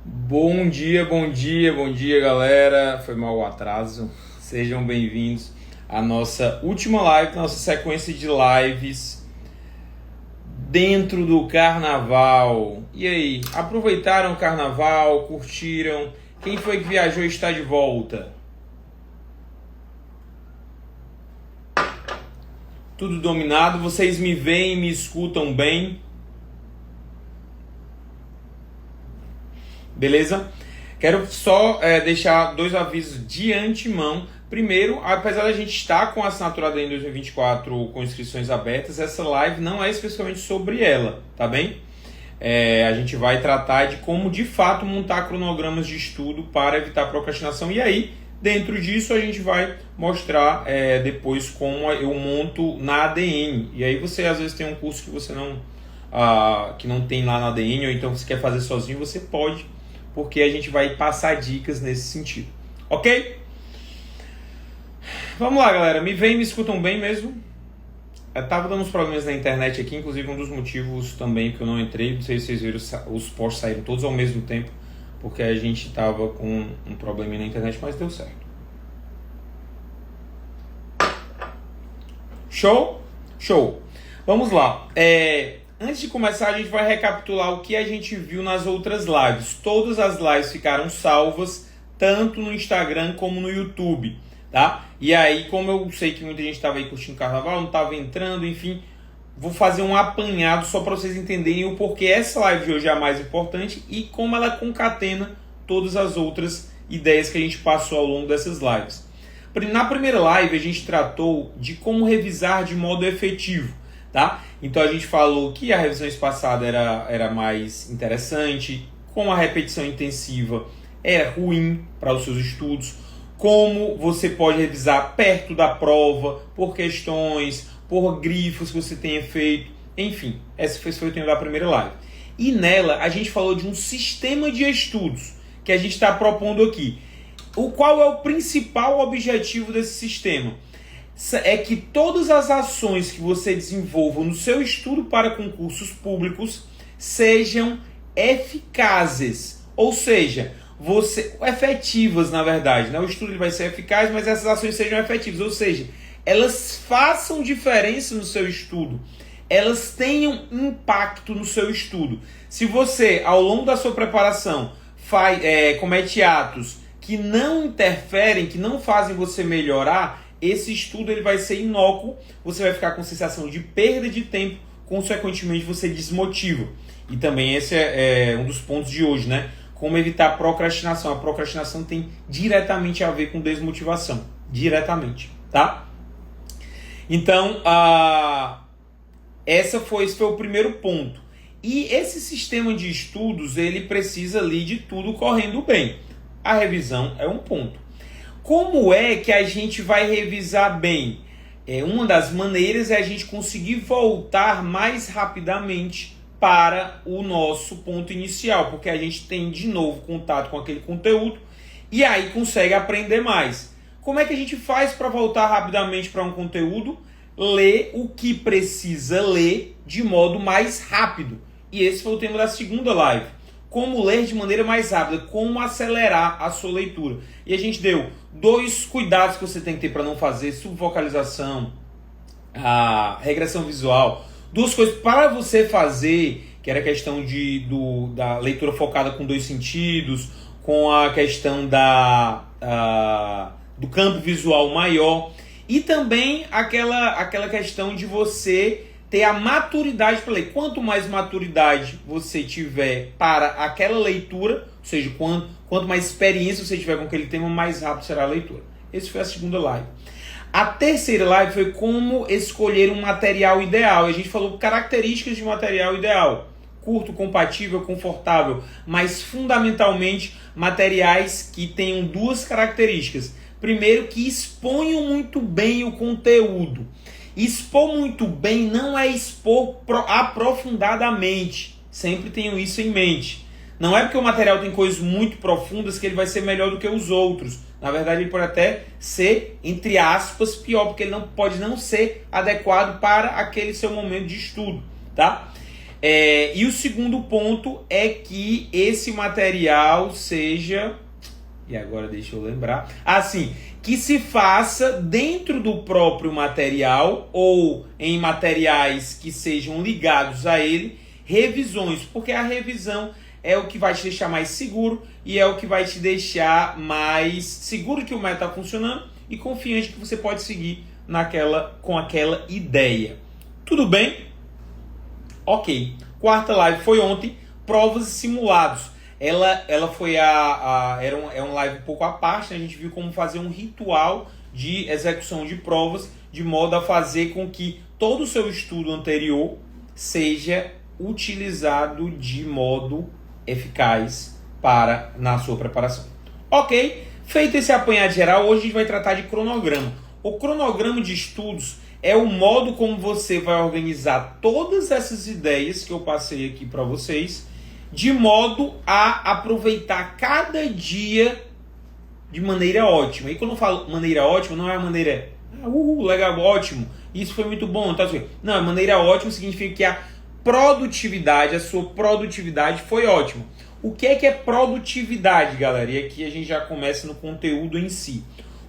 Bom dia, bom dia, bom dia, galera. Foi mal o atraso. Sejam bem-vindos à nossa última live, nossa sequência de lives dentro do carnaval. E aí, aproveitaram o carnaval? Curtiram? Quem foi que viajou e está de volta? Tudo dominado? Vocês me veem, me escutam bem? Beleza? Quero só deixar dois avisos de antemão. Primeiro, apesar da gente estar com a assinatura da em 2024 com inscrições abertas, essa live não é especificamente sobre ela, tá bem? A gente vai tratar de como de fato montar cronogramas de estudo para evitar procrastinação. E aí, dentro disso, a gente vai mostrar depois como eu monto na ADN. E aí você às vezes tem um curso que você que não tem lá na ADN, ou então você quer fazer sozinho, você pode, porque a gente vai passar dicas nesse sentido. Ok? Vamos lá, galera. Me veem, me escutam bem mesmo? Tava dando uns problemas na internet aqui, inclusive um dos motivos também que eu não entrei. Não sei se vocês viram, os posts saíram todos ao mesmo tempo, porque a gente tava com um probleminha na internet, mas deu certo. Show? Show. Vamos lá. Antes de começar, a gente vai recapitular o que a gente viu nas outras lives. Todas as lives ficaram salvas, tanto no Instagram como no YouTube, tá? E aí, como eu sei que muita gente estava aí curtindo o carnaval, não estava entrando, enfim, vou fazer um apanhado só para vocês entenderem o porquê essa live de hoje é a mais importante e como ela concatena todas as outras ideias que a gente passou ao longo dessas lives. Na primeira live, a gente tratou de como revisar de modo efetivo, tá? Então a gente falou que a revisão espaçada era mais interessante, como a repetição intensiva é ruim para os seus estudos, como você pode revisar perto da prova, por questões, por grifos que você tenha feito, enfim, esse foi o tema da primeira live. E nela a gente falou de um sistema de estudos que a gente está propondo aqui. Qual é o principal objetivo desse sistema? É que todas as ações que você desenvolva no seu estudo para concursos públicos sejam eficazes, ou seja, efetivas na verdade, né? O estudo ele vai ser eficaz, mas essas ações sejam efetivas, ou seja, elas façam diferença no seu estudo, elas tenham impacto no seu estudo. Se você, ao longo da sua preparação, comete atos que não interferem, que não fazem você melhorar, esse estudo ele vai ser inócuo, você vai ficar com sensação de perda de tempo, consequentemente você desmotiva. E também esse é um dos pontos de hoje, né? Como evitar a procrastinação. A procrastinação tem diretamente a ver com desmotivação. Diretamente, tá? Então, esse foi o primeiro ponto. E esse sistema de estudos, ele precisa ali de tudo correndo bem. A revisão é um ponto. Como é que a gente vai revisar bem? Uma das maneiras é a gente conseguir voltar mais rapidamente para o nosso ponto inicial, porque a gente tem de novo contato com aquele conteúdo e aí consegue aprender mais. Como é que a gente faz para voltar rapidamente para um conteúdo? Ler o que precisa ler de modo mais rápido. E esse foi o tema da segunda live. Como ler de maneira mais rápida, como acelerar a sua leitura. E a gente deu 2 cuidados que você tem que ter para não fazer subvocalização, a regressão visual. 2 coisas para você fazer, que era a questão da leitura focada com 2 sentidos, com a questão do campo visual maior. E também aquela questão de você ter a maturidade para ler. Quanto mais maturidade você tiver para aquela leitura, ou seja, quanto mais experiência você tiver com aquele tema, mais rápido será a leitura. Essa foi a segunda live. A terceira live foi como escolher um material ideal. A gente falou características de material ideal. Curto, compatível, confortável, mas fundamentalmente materiais que tenham 2 características. Primeiro, que exponham muito bem o conteúdo. Expor muito bem não é expor aprofundadamente. Sempre tenho isso em mente. Não é porque o material tem coisas muito profundas que ele vai ser melhor do que os outros. Na verdade, ele pode até ser, entre aspas, pior, porque ele pode não ser adequado para aquele seu momento de estudo, tá? E o segundo ponto é que esse material seja... E agora deixa eu lembrar. Assim, que se faça dentro do próprio material ou em materiais que sejam ligados a ele, revisões, porque a revisão é o que vai te deixar mais seguro e é o que vai te deixar mais seguro que o método está funcionando e confiante que você pode seguir com aquela ideia. Tudo bem? Ok. Quarta live foi ontem, provas e simulados. Ela foi é um live um pouco à parte, né? A gente viu como fazer um ritual de execução de provas, de modo a fazer com que todo o seu estudo anterior seja utilizado de modo eficaz na sua preparação. Ok? Feito esse apanhado geral, hoje a gente vai tratar de cronograma. O cronograma de estudos é o modo como você vai organizar todas essas ideias que eu passei aqui para vocês, de modo a aproveitar cada dia de maneira ótima. E quando eu falo maneira ótima, não é a maneira legal, ótimo, isso foi muito bom. Tá? Não, a maneira ótima significa que a sua produtividade foi ótima. O que é produtividade, galera? E aqui a gente já começa no conteúdo em si.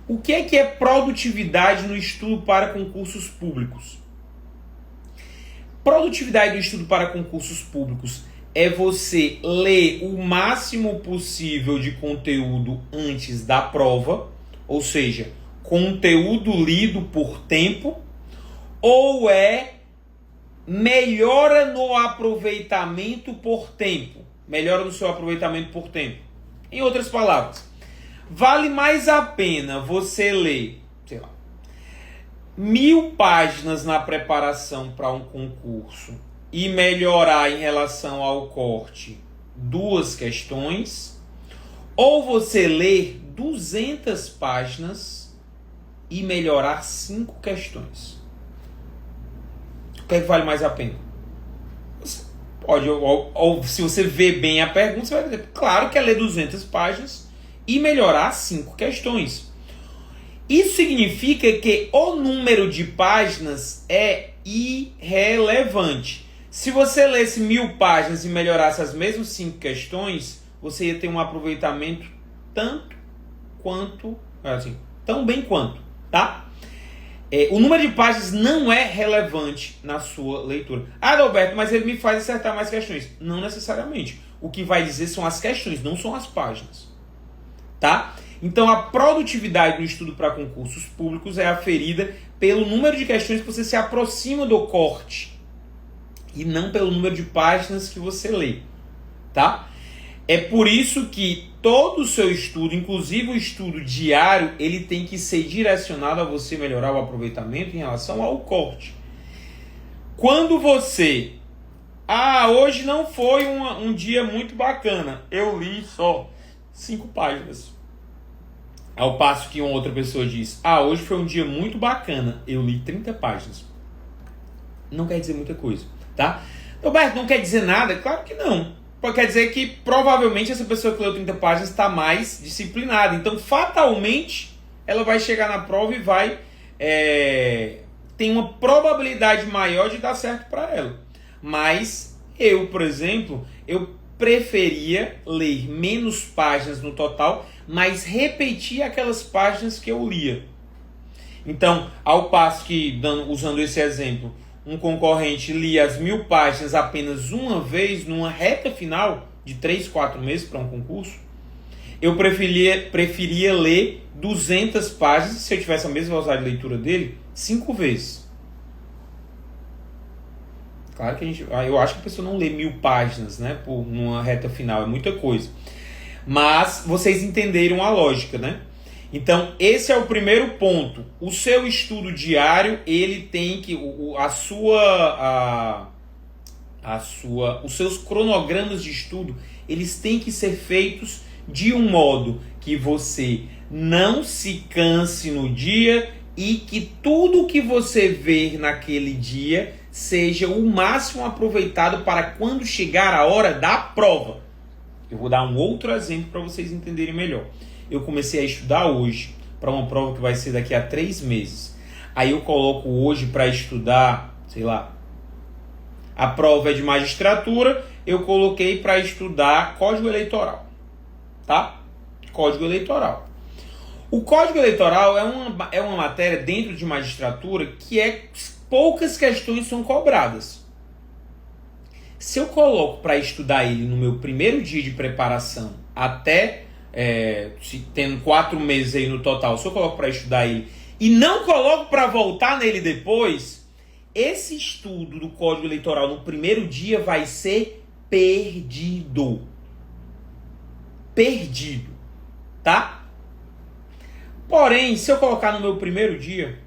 O que é produtividade no estudo para concursos públicos? Produtividade no estudo para concursos públicos é você ler o máximo possível de conteúdo antes da prova, ou seja, conteúdo lido por tempo, ou melhora no aproveitamento por tempo? Melhora no seu aproveitamento por tempo. Em outras palavras, vale mais a pena você ler, 1000 páginas na preparação para um concurso e melhorar em relação ao corte 2 questões, ou você ler 200 páginas e melhorar 5 questões? O que é que vale mais a pena? Você pode, ou se você vê bem a pergunta, você vai dizer, claro que é ler 200 páginas e melhorar 5 questões. Isso significa que o número de páginas é irrelevante. Se você lesse 1000 páginas e melhorasse as mesmas 5 questões, você ia ter um aproveitamento tão bem quanto, tá? O número de páginas não é relevante na sua leitura. Adalberto, mas ele me faz acertar mais questões. Não necessariamente. O que vai dizer são as questões, não são as páginas, tá? Então a produtividade no estudo para concursos públicos é aferida pelo número de questões que você se aproxima do corte e não pelo número de páginas que você lê, tá? É por isso que todo o seu estudo, inclusive o estudo diário, ele tem que ser direcionado a você melhorar o aproveitamento em relação ao corte. Quando você... hoje não foi um dia muito bacana, eu li só 5 páginas. Ao passo que uma outra pessoa diz, hoje foi um dia muito bacana, eu li 30 páginas. Não quer dizer muita coisa, tá? Roberto, não quer dizer nada? Claro que não. Quer dizer que provavelmente essa pessoa que leu 30 páginas está mais disciplinada. Então, fatalmente, ela vai chegar na prova e vai... tem uma probabilidade maior de dar certo para ela. Mas eu, por exemplo, eu preferia ler menos páginas no total, mas repetir aquelas páginas que eu lia. Então, ao passo que, usando esse exemplo, um concorrente lia as 1000 páginas apenas uma vez numa reta final de 3, 4 meses para um concurso, eu preferia ler 200 páginas, se eu tivesse a mesma velocidade de leitura dele, 5 vezes. Claro que eu acho que a pessoa não lê 1000 páginas, né, numa reta final, é muita coisa. Mas vocês entenderam a lógica, né? Então, esse é o primeiro ponto. O seu estudo diário, ele tem que... os seus cronogramas de estudo, eles têm que ser feitos de um modo que você não se canse no dia e que tudo que você ver naquele dia seja o máximo aproveitado para quando chegar a hora da prova. Eu vou dar um outro exemplo para vocês entenderem melhor. Eu comecei a estudar hoje para uma prova que vai ser daqui a 3 meses. Aí eu coloco hoje para estudar, sei lá, a prova é de magistratura, eu coloquei para estudar Código Eleitoral, tá? Código Eleitoral. O Código Eleitoral é uma matéria dentro de magistratura que poucas questões são cobradas. Se eu coloco para estudar ele no meu primeiro dia de preparação, até tendo 4 meses aí no total, se eu coloco para estudar ele e não coloco para voltar nele depois, esse estudo do Código Eleitoral no primeiro dia vai ser perdido. Perdido, tá? Porém, se eu colocar no meu primeiro dia,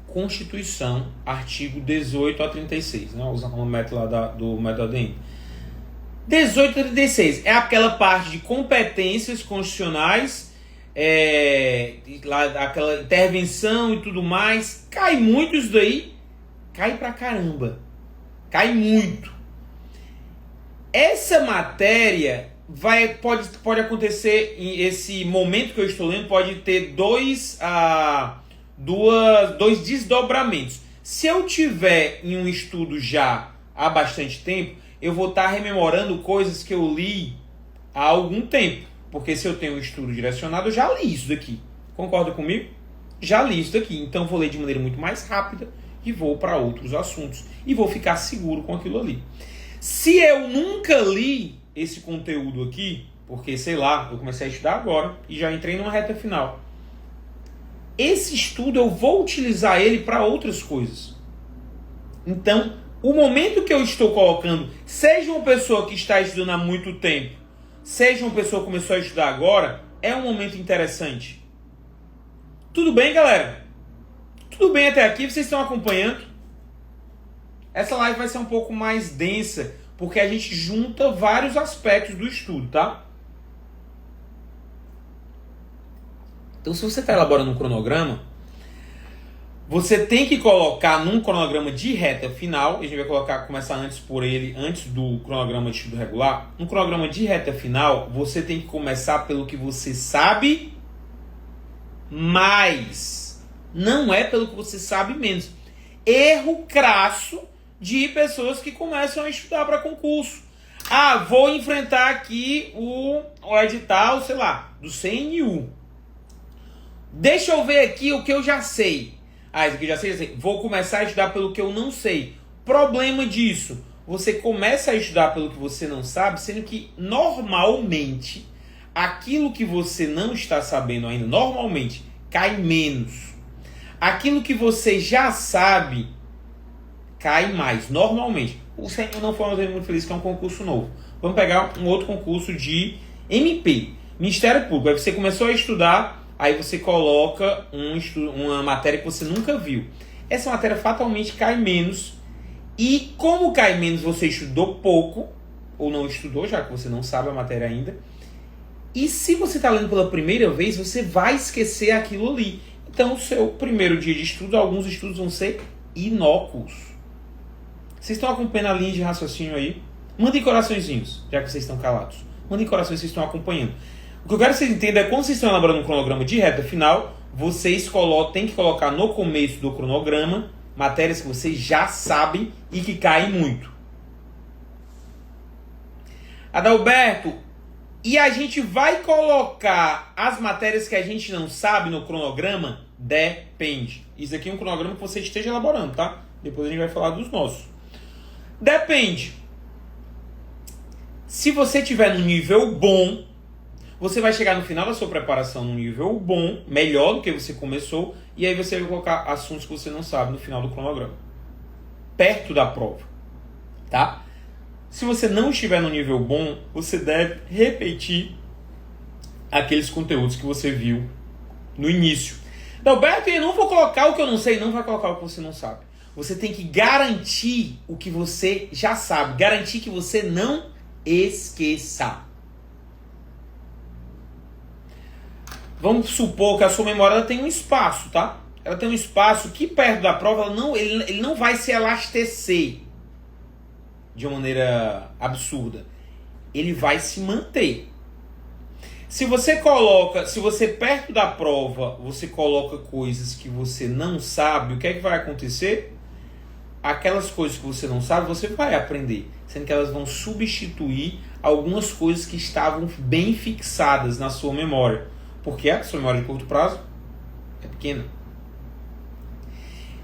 Constituição, artigo 18 a 36, né? Usando o método lá do método ADM. 18 a 36 é aquela parte de competências constitucionais, aquela intervenção e tudo mais. Cai muito isso daí, cai pra caramba, cai muito. Essa matéria pode acontecer, esse momento que eu estou lendo, pode ter dois desdobramentos. Se eu tiver em um estudo já há bastante tempo, eu vou estar rememorando coisas que eu li há algum tempo. Porque se eu tenho um estudo direcionado, eu já li isso daqui. Concorda comigo? Já li isso daqui. Então eu vou ler de maneira muito mais rápida e vou para outros assuntos. E vou ficar seguro com aquilo ali. Se eu nunca li esse conteúdo aqui, porque, sei lá, eu comecei a estudar agora e já entrei numa reta final, esse estudo eu vou utilizar ele para outras coisas. Então, o momento que eu estou colocando, seja uma pessoa que está estudando há muito tempo, seja uma pessoa que começou a estudar agora, é um momento interessante. Tudo bem, galera? Tudo bem até aqui? Vocês estão acompanhando? Essa live vai ser um pouco mais densa, porque a gente junta vários aspectos do estudo, tá? Então, se você está elaborando um cronograma, você tem que colocar num cronograma de reta final, e a gente vai começar antes do cronograma de estudo regular. No cronograma de reta final, você tem que começar pelo que você sabe mais. Não é pelo que você sabe menos. Erro crasso de pessoas que começam a estudar para concurso. Vou enfrentar aqui o edital, sei lá, do CNU. Deixa eu ver aqui o que eu já sei. Isso aqui já sei. Vou começar a estudar pelo que eu não sei. Problema disso. Você começa a estudar pelo que você não sabe, sendo que normalmente aquilo que você não está sabendo ainda, normalmente, cai menos. Aquilo que você já sabe, cai mais, normalmente. O CNU não foi muito feliz, que é um concurso novo. Vamos pegar um outro concurso de MP, Ministério Público. Aí você começou a estudar, aí você coloca uma matéria que você nunca viu. Essa matéria fatalmente cai menos. E como cai menos, você estudou pouco, ou não estudou, já que você não sabe a matéria ainda. E se você está lendo pela primeira vez, você vai esquecer aquilo ali. Então, o seu primeiro dia de estudo, alguns estudos vão ser inócuos. Vocês estão acompanhando a linha de raciocínio aí? Mandem coraçõezinhos, já que vocês estão calados. Mandem corações se vocês estão acompanhando. O que eu quero que vocês entendam é que quando vocês estão elaborando um cronograma de reta final, vocês têm que colocar no começo do cronograma matérias que vocês já sabem e que caem muito. Adalberto, e a gente vai colocar as matérias que a gente não sabe no cronograma? Depende. Isso aqui é um cronograma que você esteja elaborando, tá? Depois a gente vai falar dos nossos. Depende. Se você tiver no nível bom, você vai chegar no final da sua preparação no nível bom, melhor do que você começou, e aí você vai colocar assuntos que você não sabe no final do cronograma. Perto da prova. Tá? Se você não estiver no nível bom, você deve repetir aqueles conteúdos que você viu no início. Alberto, eu não vou colocar o que eu não sei, não vai colocar o que você não sabe. Você tem que garantir o que você já sabe. Garantir que você não esqueça. Vamos supor que a sua memória ela tem um espaço, tá? Ela tem um espaço que perto da prova ele não vai se elastecer de uma maneira absurda. Ele vai se manter. Se você perto da prova, você coloca coisas que você não sabe, o que é que vai acontecer? aquelas coisas que você não sabe, você vai aprender, sendo que elas vão substituir algumas coisas que estavam bem fixadas na sua memória, porque a sua memória de curto prazo é pequena.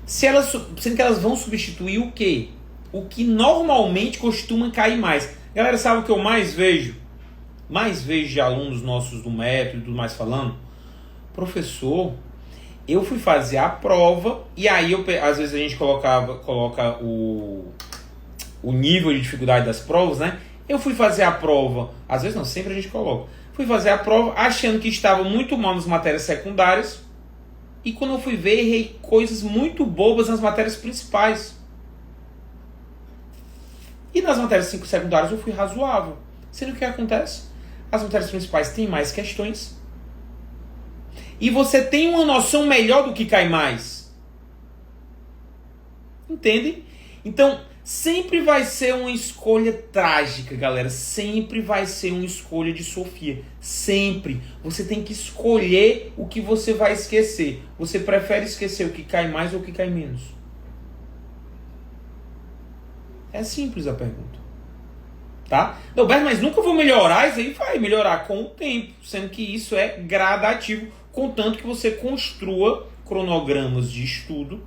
Sendo que elas vão substituir o quê? O que normalmente costuma cair mais. Galera, sabe o que eu mais vejo? Mais vejo de alunos nossos do método e tudo mais falando? Professor, eu fui fazer a prova e aí às vezes a gente coloca o nível de dificuldade das provas, né? Eu fui fazer a prova, às vezes não, sempre a gente coloca. Fui fazer a prova achando que estava muito mal nas matérias secundárias e quando eu fui ver, errei coisas muito bobas nas matérias principais. E nas matérias secundárias eu fui razoável. Sendo que o que acontece? As matérias principais têm mais questões e você tem uma noção melhor do que cai mais. Entende? Então, sempre vai ser uma escolha trágica, galera. Sempre vai ser uma escolha de Sofia. Sempre. Você tem que escolher o que você vai esquecer. Você prefere esquecer o que cai mais ou o que cai menos? É simples a pergunta. Tá? Não, mas nunca vou melhorar. Isso aí vai melhorar com o tempo. Sendo que isso é gradativo. Contanto que você construa cronogramas de estudo.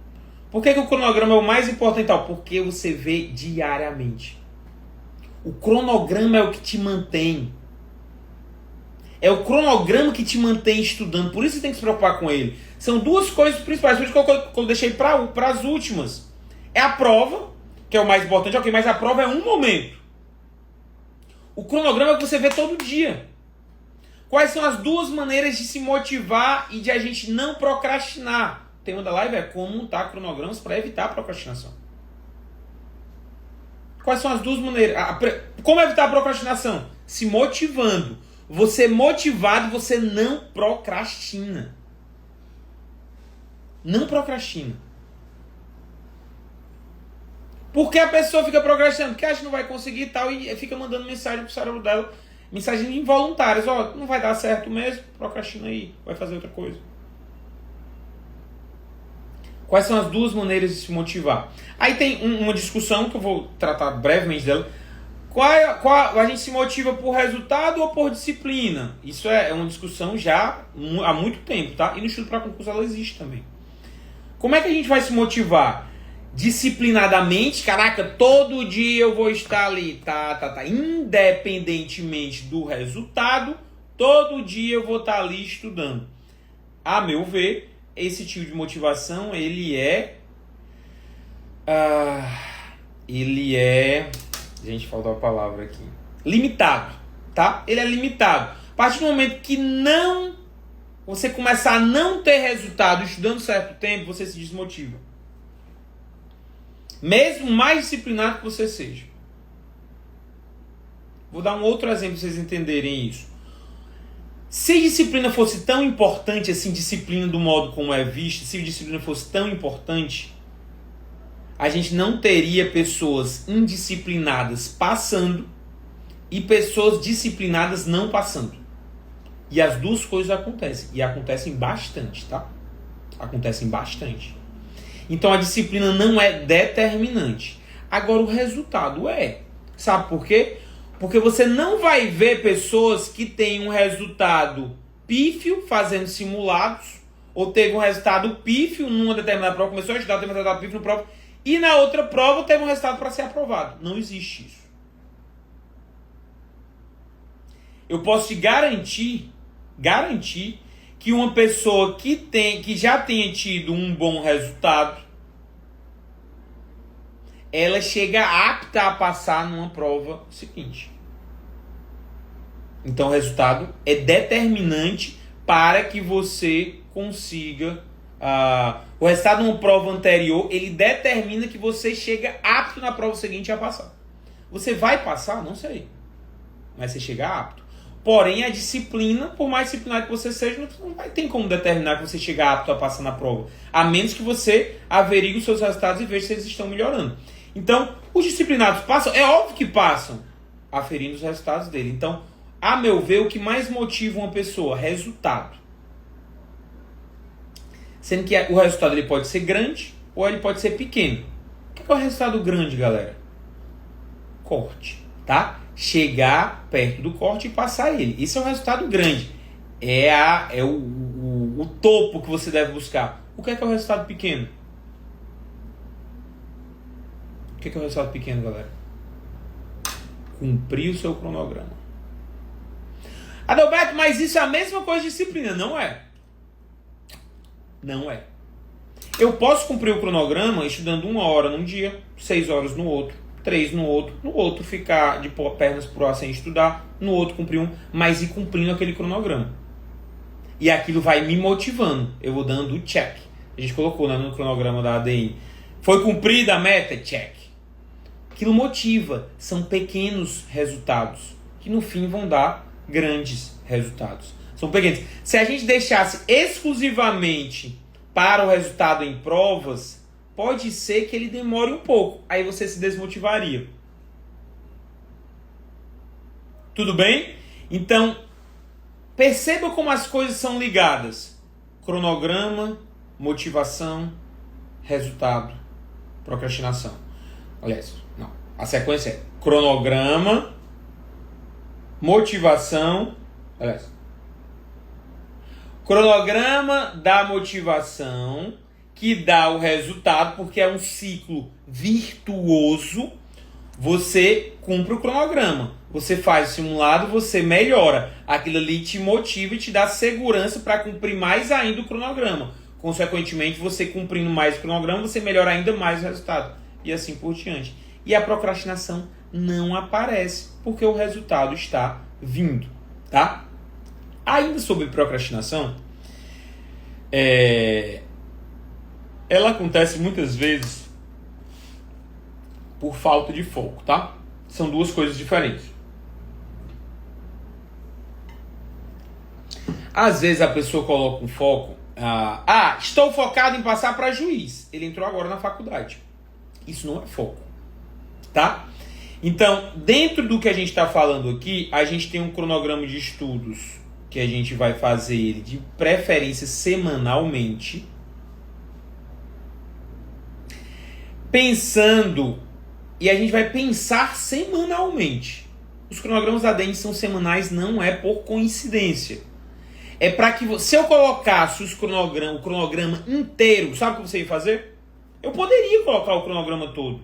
Por que o cronograma é o mais importante? Porque você vê diariamente. O cronograma é o que te mantém. É o cronograma que te mantém estudando. Por isso você tem que se preocupar com ele. São duas coisas principais. Por isso que eu deixei para as últimas. É a prova, que é o mais importante. Ok, mas a prova é um momento. O cronograma é o que você vê todo dia. Quais são as duas maneiras de se motivar e de a gente não procrastinar? O tema da live é como montar cronogramas para evitar a procrastinação. Quais são as duas maneiras? Como evitar a procrastinação? Se motivando. Você motivado, você não procrastina. Não procrastina. Por que a pessoa fica procrastinando? Porque acha que não vai conseguir e tal, e fica mandando mensagem pro cérebro dela. Mensagens involuntárias. Ó, não vai dar certo mesmo, procrastina aí, vai fazer outra coisa. Quais são as duas maneiras de se motivar? Aí tem uma discussão que eu vou tratar brevemente dela. A gente se motiva por resultado ou por disciplina? Isso é uma discussão já há muito tempo, tá? E no estudo para concurso ela existe também. Como é que a gente vai se motivar? Disciplinadamente, caraca, todo dia eu vou estar ali, independentemente do resultado, todo dia eu vou estar ali estudando. A meu ver, esse tipo de motivação, gente, faltou a palavra aqui, limitado, tá? Ele é limitado. A partir do momento que você começar a não ter resultado estudando certo tempo, você se desmotiva. Mesmo mais disciplinado que você seja. Vou dar um outro exemplo para vocês entenderem isso. Se disciplina fosse tão importante, assim, disciplina do modo como é vista, se disciplina fosse tão importante, a gente não teria pessoas indisciplinadas passando e pessoas disciplinadas não passando. E as duas coisas acontecem. E acontecem bastante, tá? Acontecem bastante. Então a disciplina não é determinante. Agora o resultado é. Sabe por quê? Porque você não vai ver pessoas que têm um resultado pífio fazendo simulados, ou teve um resultado pífio numa determinada prova, começou a estudar, teve um resultado pífio na prova, e na outra prova teve um resultado para ser aprovado. Não existe isso. Eu posso te garantir que uma pessoa que já tenha tido um bom resultado, ela chega apta a passar numa prova seguinte. Então o resultado é determinante para que você consiga... o resultado de uma prova anterior, ele determina que você chega apto na prova seguinte a passar. Você vai passar? Não sei. Mas você chega apto. Porém, a disciplina, por mais disciplinado que você seja, não vai ter como determinar que você chega apto a passar na prova. A menos que você averigue os seus resultados e veja se eles estão melhorando. Então, os disciplinados passam? É óbvio que passam, aferindo os resultados dele. Então, a meu ver, o que mais motiva uma pessoa? Resultado. Sendo que o resultado ele pode ser grande ou ele pode ser pequeno. que é o resultado grande, galera? Corte, tá? Chegar perto do corte e passar ele. Isso é o resultado grande. É o topo que você deve buscar. O que é o resultado pequeno? O que é o resultado pequeno, galera? Cumprir o seu cronograma. Adalberto, mas isso é a mesma coisa de disciplina. Não é. Não é. Eu posso cumprir o cronograma estudando 1 hora num dia, 6 horas no outro, 3 no outro ficar de pernas pro ar sem estudar, no outro cumprir um, mas ir cumprindo aquele cronograma. E aquilo vai me motivando. Eu vou dando o check. A gente colocou, né, no cronograma da ADN. Foi cumprida a meta? Check. Aquilo motiva. São pequenos resultados que no fim vão dar grandes resultados. São pequenos. Se a gente deixasse exclusivamente para o resultado em provas, pode ser que ele demore um pouco. Aí você se desmotivaria. Tudo bem? Então, perceba como as coisas são ligadas. Cronograma, motivação, resultado, procrastinação. Aliás, não. A sequência é cronograma, motivação. Aliás, cronograma da motivação, que dá o resultado, porque é um ciclo virtuoso. Você cumpre o cronograma, você faz o simulado, você melhora. Aquilo ali te motiva e te dá segurança para cumprir mais ainda o cronograma. Consequentemente, você cumprindo mais o cronograma, você melhora ainda mais o resultado. E assim por diante. E a procrastinação não aparece, porque o resultado está vindo. Tá? Ainda sobre procrastinação, ela acontece muitas vezes por falta de foco, tá? São duas coisas diferentes. Às vezes a pessoa coloca um foco, estou focado em passar para juiz. Ele entrou agora na faculdade. Isso não é foco, tá? Então, dentro do que a gente está falando aqui, a gente tem um cronograma de estudos que a gente vai fazer ele de preferência semanalmente, pensando, e a gente vai pensar semanalmente. Os cronogramas da ADN são semanais, não é por coincidência. É para que se eu colocasse o cronograma inteiro, sabe o que você ia fazer? Eu poderia colocar o cronograma todo.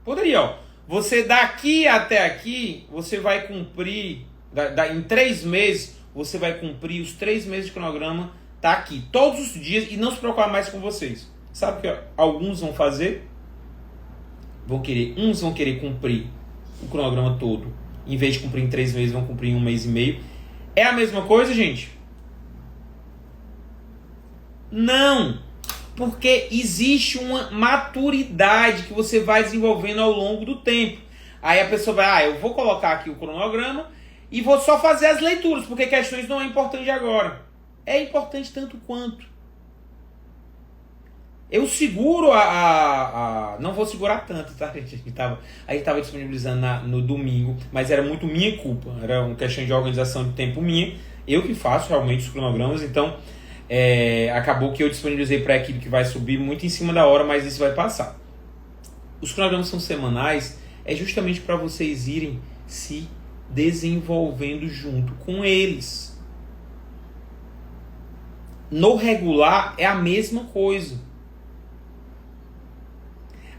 Poderia, ó. Você daqui até aqui, você vai cumprir, em 3 meses, você vai cumprir os 3 meses de cronograma, tá aqui, todos os dias, e não se preocupar mais com vocês. Sabe o que alguns vão fazer? Uns vão querer cumprir o cronograma todo. Em vez de cumprir em 3 meses, vão cumprir em 1 mês e meio. É a mesma coisa, gente? Não! Porque existe uma maturidade que você vai desenvolvendo ao longo do tempo. Aí a pessoa vai, eu vou colocar aqui o cronograma e vou só fazer as leituras, porque questões não é importante agora. É importante tanto quanto. Eu seguro não vou segurar tanto, tá? A gente tava disponibilizando no domingo, mas era muito minha culpa. Era uma questão de organização de tempo minha. Eu que faço realmente os cronogramas, então acabou que eu disponibilizei para a equipe que vai subir muito em cima da hora, mas isso vai passar. Os cronogramas são semanais, é justamente para vocês irem se desenvolvendo junto com eles. No regular é a mesma coisa.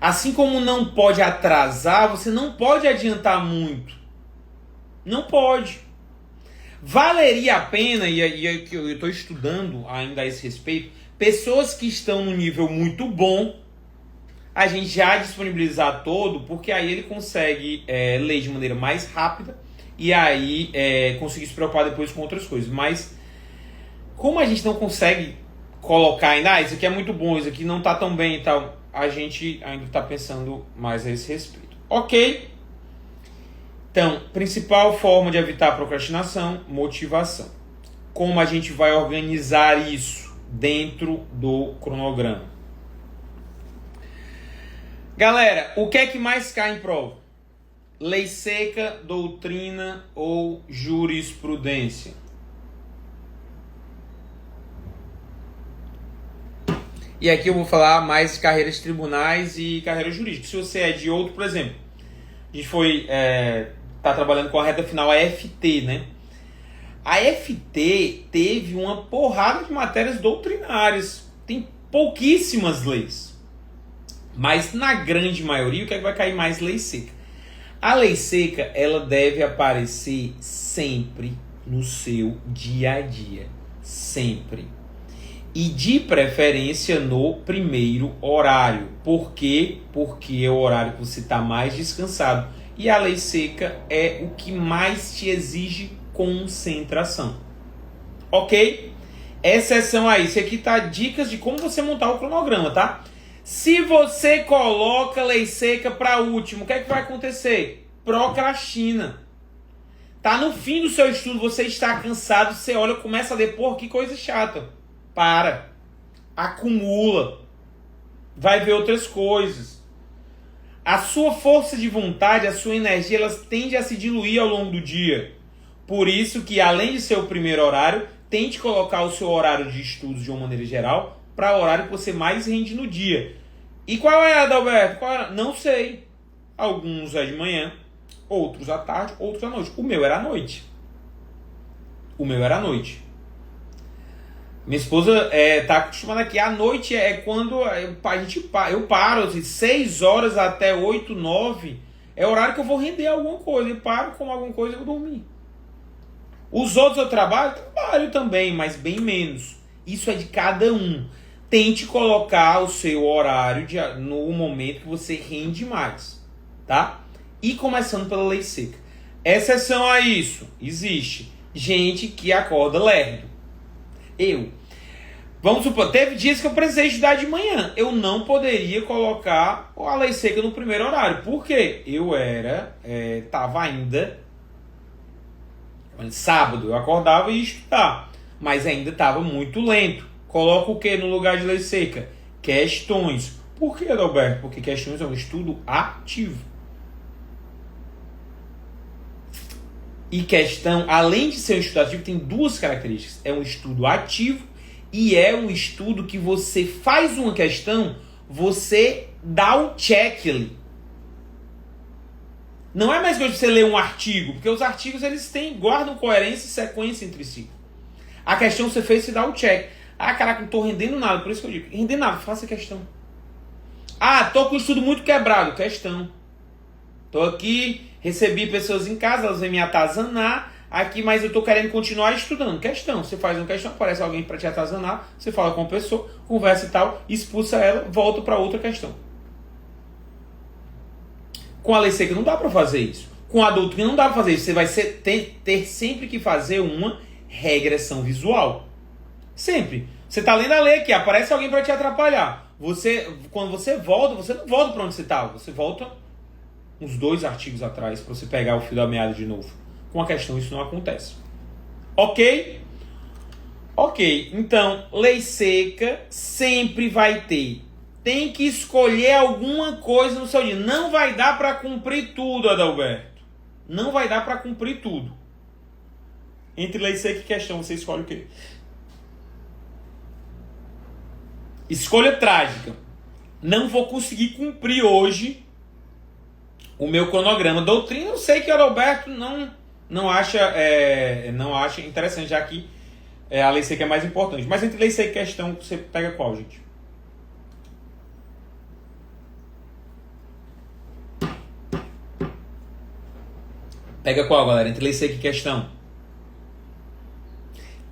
Assim como não pode atrasar, você não pode adiantar muito. Não pode. Valeria a pena, e eu estou estudando ainda a esse respeito, pessoas que estão no nível muito bom, a gente já disponibilizar todo, porque aí ele consegue ler de maneira mais rápida e aí conseguir se preocupar depois com outras coisas. Mas como a gente não consegue colocar ainda, isso aqui é muito bom, isso aqui não está tão bem e tal, a gente ainda está pensando mais a esse respeito. Ok? Então, principal forma de evitar a procrastinação, motivação. Como a gente vai organizar isso dentro do cronograma? Galera, o que é que mais cai em prova? Lei seca, doutrina ou jurisprudência? E aqui eu vou falar mais de carreiras de tribunais e carreiras jurídicas. Se você é de outro, por exemplo, a gente tá trabalhando com a reta final, a FT, né? A FT teve uma porrada de matérias doutrinárias. Tem pouquíssimas leis. Mas na grande maioria, o que é que vai cair mais? Lei seca. A lei seca, ela deve aparecer sempre no seu dia a dia. Sempre. E de preferência no primeiro horário. Por quê? Porque é o horário que você está mais descansado. E a lei seca é o que mais te exige concentração. Ok? Exceção a isso. Aqui tá dicas de como você montar o cronograma, tá? Se você coloca lei seca para último, o que é que vai acontecer? Procrastina. Tá no fim do seu estudo, você está cansado, você olha, começa a ler, porra, que coisa chata. Para. Acumula. Vai ver outras coisas. A sua força de vontade, a sua energia, elas tendem a se diluir ao longo do dia. Por isso que, além de ser o primeiro horário, tente colocar o seu horário de estudos de uma maneira geral para o horário que você mais rende no dia. E qual é, Adalberto? Não sei. Alguns é de manhã, outros à tarde, outros à noite. O meu era à noite. Minha esposa tá acostumada aqui. À noite é quando eu paro, assim, 6 horas até 8, 9. É o horário que eu vou render alguma coisa. Eu paro, como alguma coisa e eu dormir. Os outros eu trabalho também, mas bem menos. Isso é de cada um. Tente colocar o seu horário no momento que você rende mais, tá? E começando pela lei seca. Exceção a isso, existe gente que acorda lerdo. Vamos supor, teve dias que eu precisei estudar de manhã. Eu não poderia colocar a lei seca no primeiro horário. Por quê? Eu tava ainda... Sábado eu acordava e ia estudar, mas ainda estava muito lento. Coloca o que no lugar de lei seca? Questões. Por que, Adalberto? Porque questões é um estudo ativo. E questão, além de ser um estudo ativo, tem duas características. É um estudo ativo e é um estudo que você faz uma questão, você dá o check ali. Não é mais coisa de você ler um artigo, porque os artigos eles guardam coerência e sequência entre si. A questão você fez, você dá o check. Ah, caraca, não estou rendendo nada, por isso que eu digo, render nada, faça a questão. Ah, estou com o estudo muito quebrado, questão. Estou aqui, recebi pessoas em casa, elas vêm me atazanar, aqui, mas eu estou querendo continuar estudando, questão. Você faz uma questão, aparece alguém para te atazanar, você fala com a pessoa, conversa e tal, expulsa ela, volta para outra questão. Com a lei seca não dá para fazer isso. Com a doutrina não dá para fazer isso. Você vai ter sempre que fazer uma regressão visual. Sempre. Você está lendo a lei aqui, aparece alguém para te atrapalhar. Quando você volta, você não volta para onde você estava. Você volta uns 2 artigos atrás para você pegar o fio da meada de novo. Com a questão isso não acontece. Ok? Ok. Então, lei seca sempre vai ter. Tem que escolher alguma coisa no seu dia. Não vai dar para cumprir tudo, Adalberto. Não vai dar para cumprir tudo. Entre lei seca e questão, você escolhe o quê? Escolha trágica. Não vou conseguir cumprir hoje o meu cronograma. Doutrina, eu sei que o Adalberto não acha interessante, já que a lei seca é mais importante. Mas entre lei seca e questão, você pega qual, gente? Pega qual, galera? Entre lei seca e questão.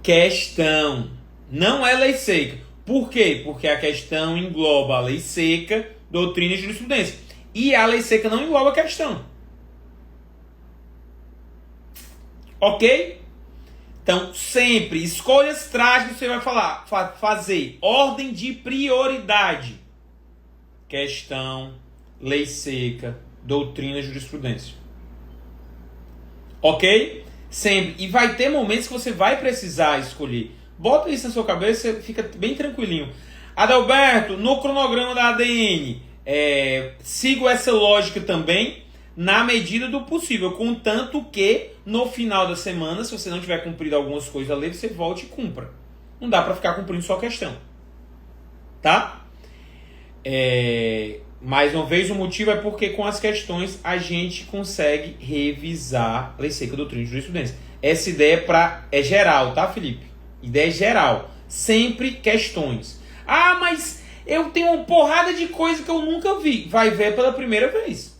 Questão. Não é lei seca. Por quê? Porque a questão engloba a lei seca, doutrina e jurisprudência. E a lei seca não engloba a questão. Ok? Então, sempre, escolhas trágicas você vai fazer. Ordem de prioridade. Questão, lei seca, doutrina e jurisprudência. Ok? Sempre. E vai ter momentos que você vai precisar escolher. Bota isso na sua cabeça e fica bem tranquilinho. Adalberto, no cronograma da ADN, sigo essa lógica também na medida do possível. Contanto que no final da semana, se você não tiver cumprido algumas coisas ali, você volte e cumpra. Não dá para ficar cumprindo só questão. tá? Mais uma vez, o motivo é porque com as questões a gente consegue revisar Lei Seca, Doutrina e Jurisprudência. Essa ideia é geral, tá, Felipe? Ideia geral. Sempre questões. Ah, mas eu tenho uma porrada de coisa que eu nunca vi. Vai ver pela primeira vez.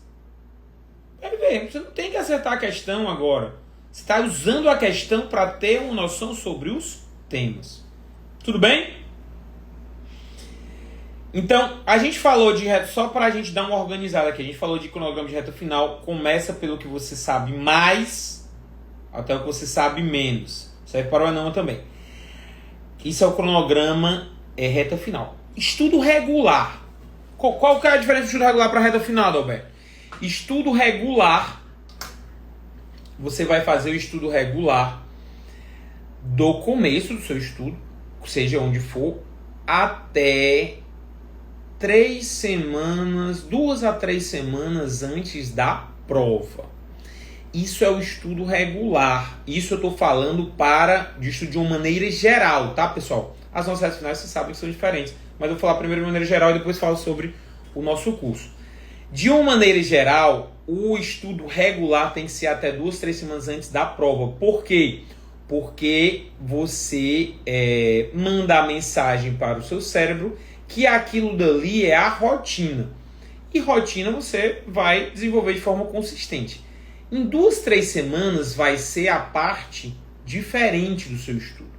Vai ver. Você não tem que acertar a questão agora. Você está usando a questão para ter uma noção sobre os temas. Tudo bem? Então, a gente falou de reta, só para a gente dar uma organizada aqui, a gente falou de cronograma de reta final, começa pelo que você sabe mais, até o que você sabe menos. Serve para o Enama também. Isso é o cronograma, reta final. Estudo regular. Qual que é a diferença do estudo regular para a reta final, Alberto? Estudo regular, você vai fazer o estudo regular do começo do seu estudo, seja onde for, até 3 semanas, 2 a 3 semanas antes da prova. Isso é o estudo regular. Isso eu estou falando de estudo de uma maneira geral, tá, pessoal? As nossas retas finais vocês sabem que são diferentes, mas eu vou falar primeiro de maneira geral e depois falo sobre o nosso curso. De uma maneira geral, o estudo regular tem que ser até 2, 3 semanas antes da prova. Por quê? Porque você manda a mensagem para o seu cérebro que aquilo dali é a rotina. E rotina você vai desenvolver de forma consistente. Em 2, 3 semanas vai ser a parte diferente do seu estudo.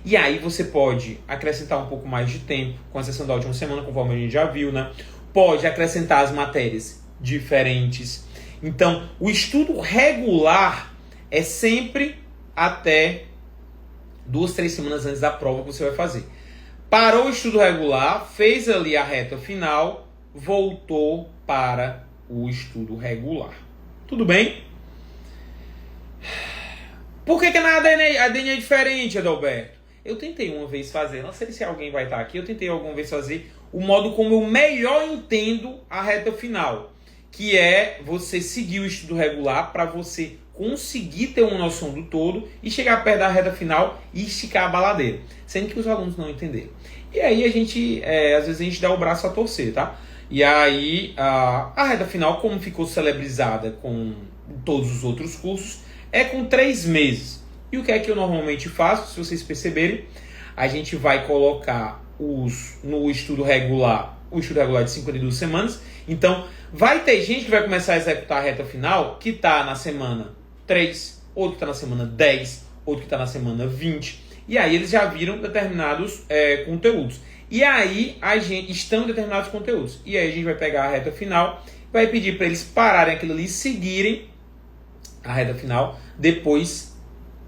E aí você pode acrescentar um pouco mais de tempo, com exceção da última semana, conforme a gente já viu, né? Pode acrescentar as matérias diferentes. Então, o estudo regular é sempre até 2, 3 semanas antes da prova que você vai fazer. Parou o estudo regular, fez ali a reta final, voltou para o estudo regular. Tudo bem? Por que na ADN é diferente, Adalberto? Eu tentei uma vez fazer, não sei se alguém vai estar aqui, eu tentei alguma vez fazer o modo como eu melhor entendo a reta final, que é você seguir o estudo regular para você conseguir ter uma noção do todo e chegar perto da reta final e esticar a baladeira, sendo que os alunos não entenderam. E aí a gente, às vezes a gente dá o braço a torcer, tá? E aí a reta final, como ficou celebrizada com todos os outros cursos, é com 3 meses. E o que é que eu normalmente faço? Se vocês perceberem, a gente vai colocar no estudo regular, o estudo regular de 52 semanas. Então, vai ter gente que vai começar a executar a reta final que está na semana 3, outro que está na semana 10, outro que está na semana 20. E aí eles já viram determinados conteúdos. E aí estão em determinados conteúdos. E aí a gente vai pegar a reta final, vai pedir para eles pararem aquilo ali e seguirem a reta final, depois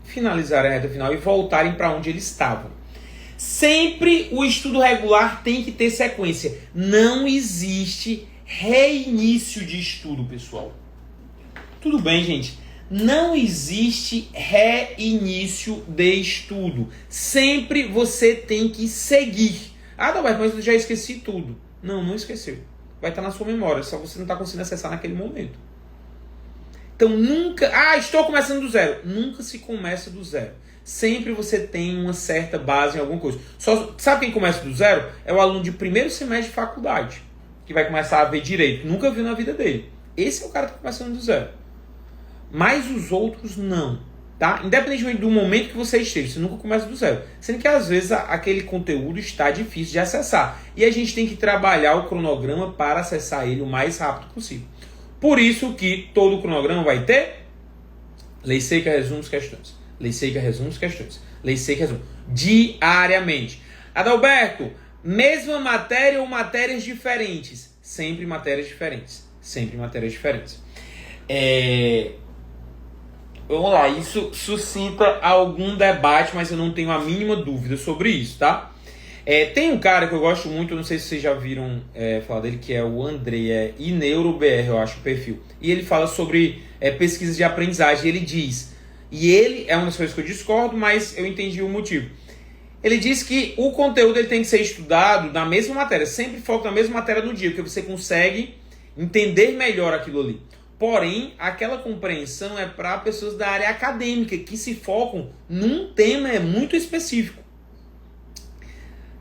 finalizarem a reta final e voltarem para onde eles estavam. Sempre o estudo regular tem que ter sequência. Não existe reinício de estudo, pessoal. Tudo bem, gente? Não existe reinício de estudo. Sempre você tem que seguir. Ah, não, mas eu já esqueci tudo. Não, não esqueceu. Vai estar na sua memória, só você não está conseguindo acessar naquele momento. Então nunca... estou começando do zero. Nunca se começa do zero. Sempre você tem uma certa base em alguma coisa. Sabe quem começa do zero? É o aluno de primeiro semestre de faculdade, que vai começar a ver direito. Nunca viu na vida dele. Esse é o cara que está começando do zero. Mas os outros não. Tá? Independentemente do momento que você esteja, você nunca começa do zero. Sendo que às vezes aquele conteúdo está difícil de acessar. E a gente tem que trabalhar o cronograma para acessar ele o mais rápido possível. Por isso que todo o cronograma vai ter lei seca, resumos, questões. Lei seca, resumos, questões. Lei seca, resumos. Diariamente. Adalberto, mesma matéria ou matérias diferentes? Sempre matérias diferentes. Sempre matérias diferentes. Vamos lá, isso suscita algum debate, mas eu não tenho a mínima dúvida sobre isso, tá? Tem um cara que eu gosto muito, eu não sei se vocês já viram falar dele, que é o André, INeuroBR, eu acho o perfil. E ele fala sobre pesquisas de aprendizagem, ele diz, e ele é uma das coisas que eu discordo, mas eu entendi o motivo. Ele diz que o conteúdo ele tem que ser estudado na mesma matéria, sempre foca na mesma matéria do dia, porque você consegue entender melhor aquilo ali. Porém, aquela compreensão é para pessoas da área acadêmica, que se focam num tema muito específico.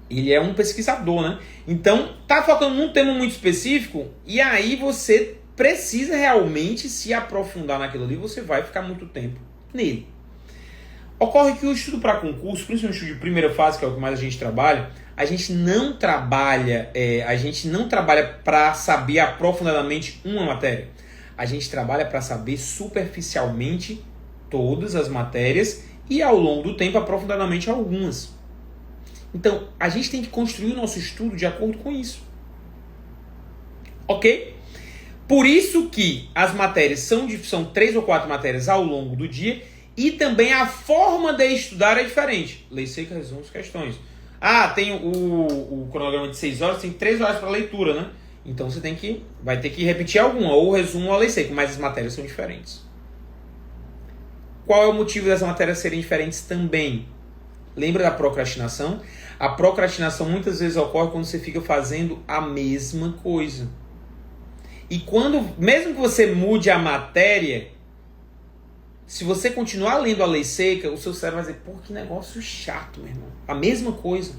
Ele é um pesquisador, né? Então, tá focando num tema muito específico e aí você precisa realmente se aprofundar naquilo ali, você vai ficar muito tempo nele. Ocorre que o estudo para concurso, principalmente o estudo de primeira fase, que é o que mais a gente trabalha para saber aprofundadamente uma matéria. A gente trabalha para saber superficialmente todas as matérias e ao longo do tempo aprofundadamente algumas. Então, a gente tem que construir o nosso estudo de acordo com isso. Ok? Por isso que as matérias são 3 ou 4 matérias ao longo do dia e também a forma de estudar é diferente. Lei seca, resumos, questões. Tem o cronograma de 6 horas, tem 3 horas para leitura, né? Então você vai ter que repetir alguma, ou resumo ou a lei seca, mas as matérias são diferentes. Qual é o motivo das matérias serem diferentes também? Lembra da procrastinação? A procrastinação muitas vezes ocorre quando você fica fazendo a mesma coisa. E mesmo que você mude a matéria, se você continuar lendo a lei seca, o seu cérebro vai dizer, pô, que negócio chato, meu irmão. A mesma coisa.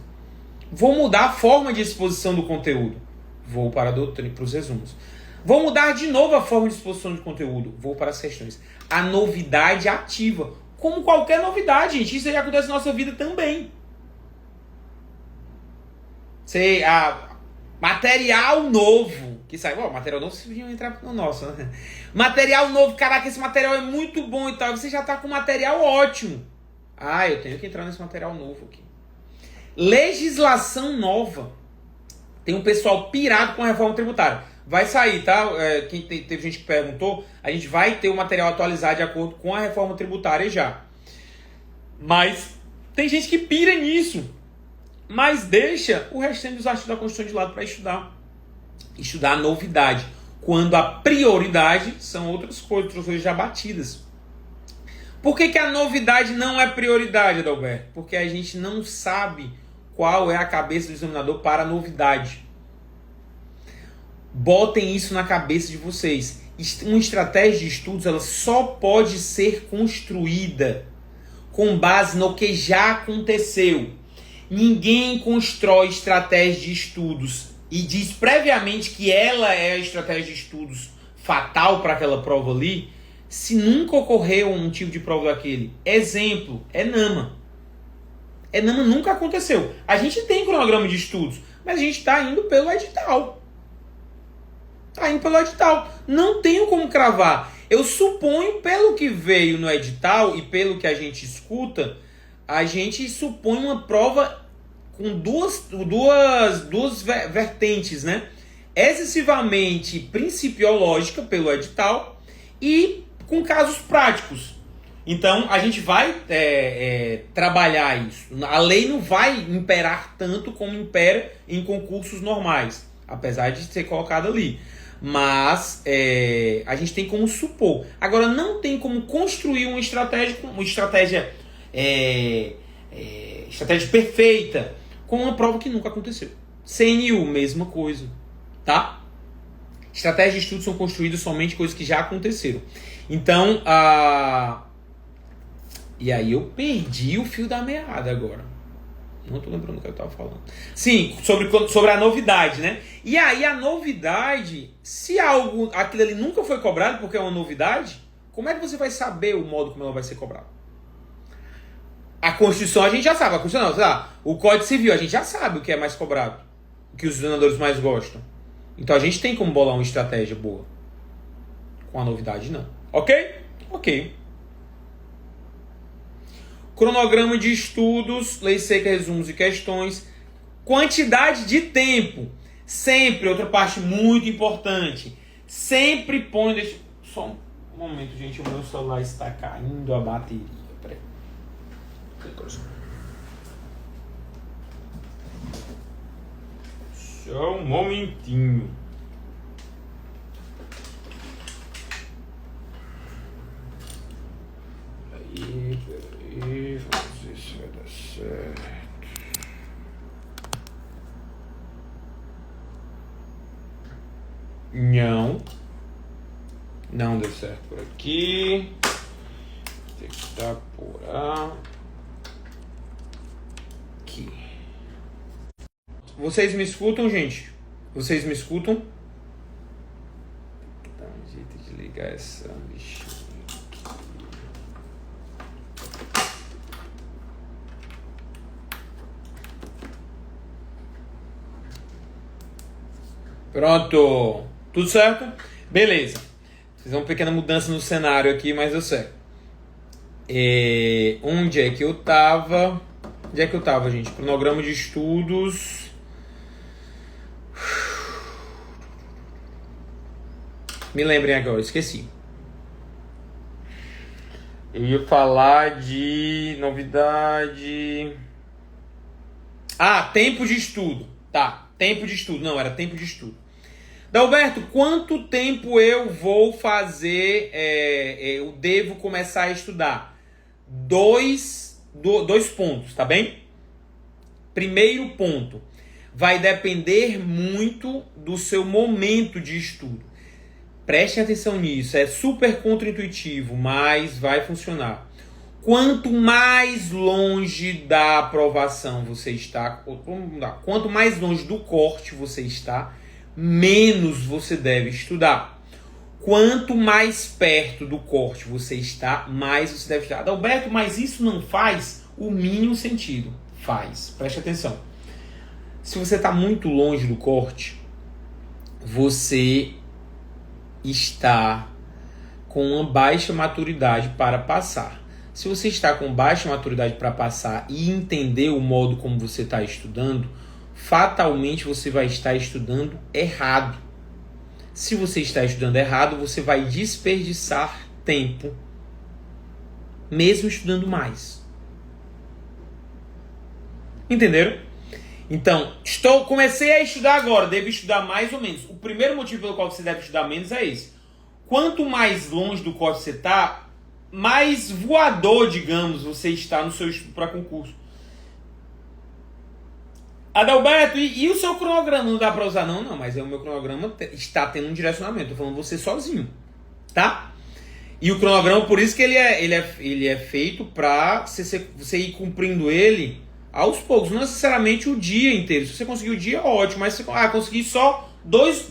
Vou mudar a forma de exposição do conteúdo. Vou para a doutrina, para os resumos. Vou mudar de novo a forma de exposição de conteúdo. Vou para as questões. A novidade ativa. Como qualquer novidade, gente. Isso aí acontece na nossa vida também. Material novo que sai. Material novo, vocês podiam entrar no nosso, né? Material novo, caraca, esse material é muito bom e tal. Você já está com material ótimo. Eu tenho que entrar nesse material novo aqui. Legislação nova. Tem um pessoal pirado com a reforma tributária. Vai sair, tá? Teve gente que perguntou. A gente vai ter o material atualizado de acordo com a reforma tributária já. Mas tem gente que pira nisso. Mas deixa o restante dos artigos da Constituição de lado para estudar. Estudar a novidade. Quando a prioridade são outras coisas já batidas. Por que a novidade não é prioridade, Adalberto? Porque a gente não sabe qual é a cabeça do examinador para a novidade. Botem isso na cabeça de vocês. Uma estratégia de estudos ela só pode ser construída com base no que já aconteceu. Ninguém constrói estratégia de estudos e diz previamente que ela é a estratégia de estudos fatal para aquela prova ali, se nunca ocorreu um tipo de prova daquele. Exemplo, ENAMA. ENAMA nunca aconteceu. A gente tem cronograma de estudos, mas a gente está indo pelo edital. Não tenho como cravar. Eu suponho, pelo que veio no edital e pelo que a gente escuta, a gente supõe uma prova com duas vertentes, né? Excessivamente principiológica pelo edital e com casos práticos. Então, a gente vai trabalhar isso. A lei não vai imperar tanto como impera em concursos normais, apesar de ser colocado ali. Mas a gente tem como supor. Agora, não tem como construir uma estratégia perfeita com uma prova que nunca aconteceu. CNU, mesma coisa. Tá? Estratégias de estudo são construídas somente coisas que já aconteceram. Então, e aí eu perdi o fio da meada agora. Não tô lembrando o que eu tava falando. Sim, sobre a novidade, né? E aí a novidade, se aquilo ali nunca foi cobrado porque é uma novidade, como é que você vai saber o modo como ela vai ser cobrada? A Constituição a gente já sabe. A Constituição não, sei lá, o Código Civil a gente já sabe o que é mais cobrado. O que os examinadores mais gostam. Então a gente tem como bolar uma estratégia boa. Com a novidade não. Ok? Ok. Cronograma de estudos, lei seca, resumos e questões. Quantidade de tempo. Sempre, outra parte muito importante. Sempre põe... Só um momento, gente. O meu celular está caindo a bateria. Peraí. Só um momentinho. Peraí. Vamos ver se vai dar certo. Não deu certo por aqui. Tem que estar por aqui. Vocês me escutam, gente? Vocês me escutam? Dá um jeito de ligar essa bichinha aqui. Pronto. Tudo certo? Beleza. Fiz uma pequena mudança no cenário aqui, mas deu certo. Onde é que eu tava? Onde é que eu tava, gente? Cronograma de estudos. Me lembrem agora, esqueci. Eu ia falar de novidade. Tempo de estudo. Tá, tempo de estudo. Não, era tempo de estudo. Dalberto, quanto tempo eu vou fazer, eu devo começar a estudar? Dois pontos, tá bem? Primeiro ponto, vai depender muito do seu momento de estudo. Preste atenção nisso, é super contraintuitivo, mas vai funcionar. Quanto mais longe da aprovação você está, quanto mais longe do corte você está, menos você deve estudar. Quanto mais perto do corte você está, mais você deve estudar. Adalberto, mas isso não faz o mínimo sentido. Faz. Preste atenção. Se você está muito longe do corte, você está com uma baixa maturidade para passar. Se você está com baixa maturidade para passar e entender o modo como você está estudando, fatalmente você vai estar estudando errado. Se você está estudando errado, você vai desperdiçar tempo, mesmo estudando mais. Entenderam? Então, comecei a estudar agora, devo estudar mais ou menos. O primeiro motivo pelo qual você deve estudar menos é esse. Quanto mais longe do corte você está, mais voador, digamos, você está no seu estudo para concurso. Adalberto, e o seu cronograma não dá para usar? Não, mas o meu cronograma está tendo um direcionamento. Estou falando você sozinho, tá? E o cronograma, por isso que ele é feito para você ir cumprindo ele aos poucos. Não necessariamente o dia inteiro. Se você conseguir o dia, ótimo. Mas se você conseguir só duas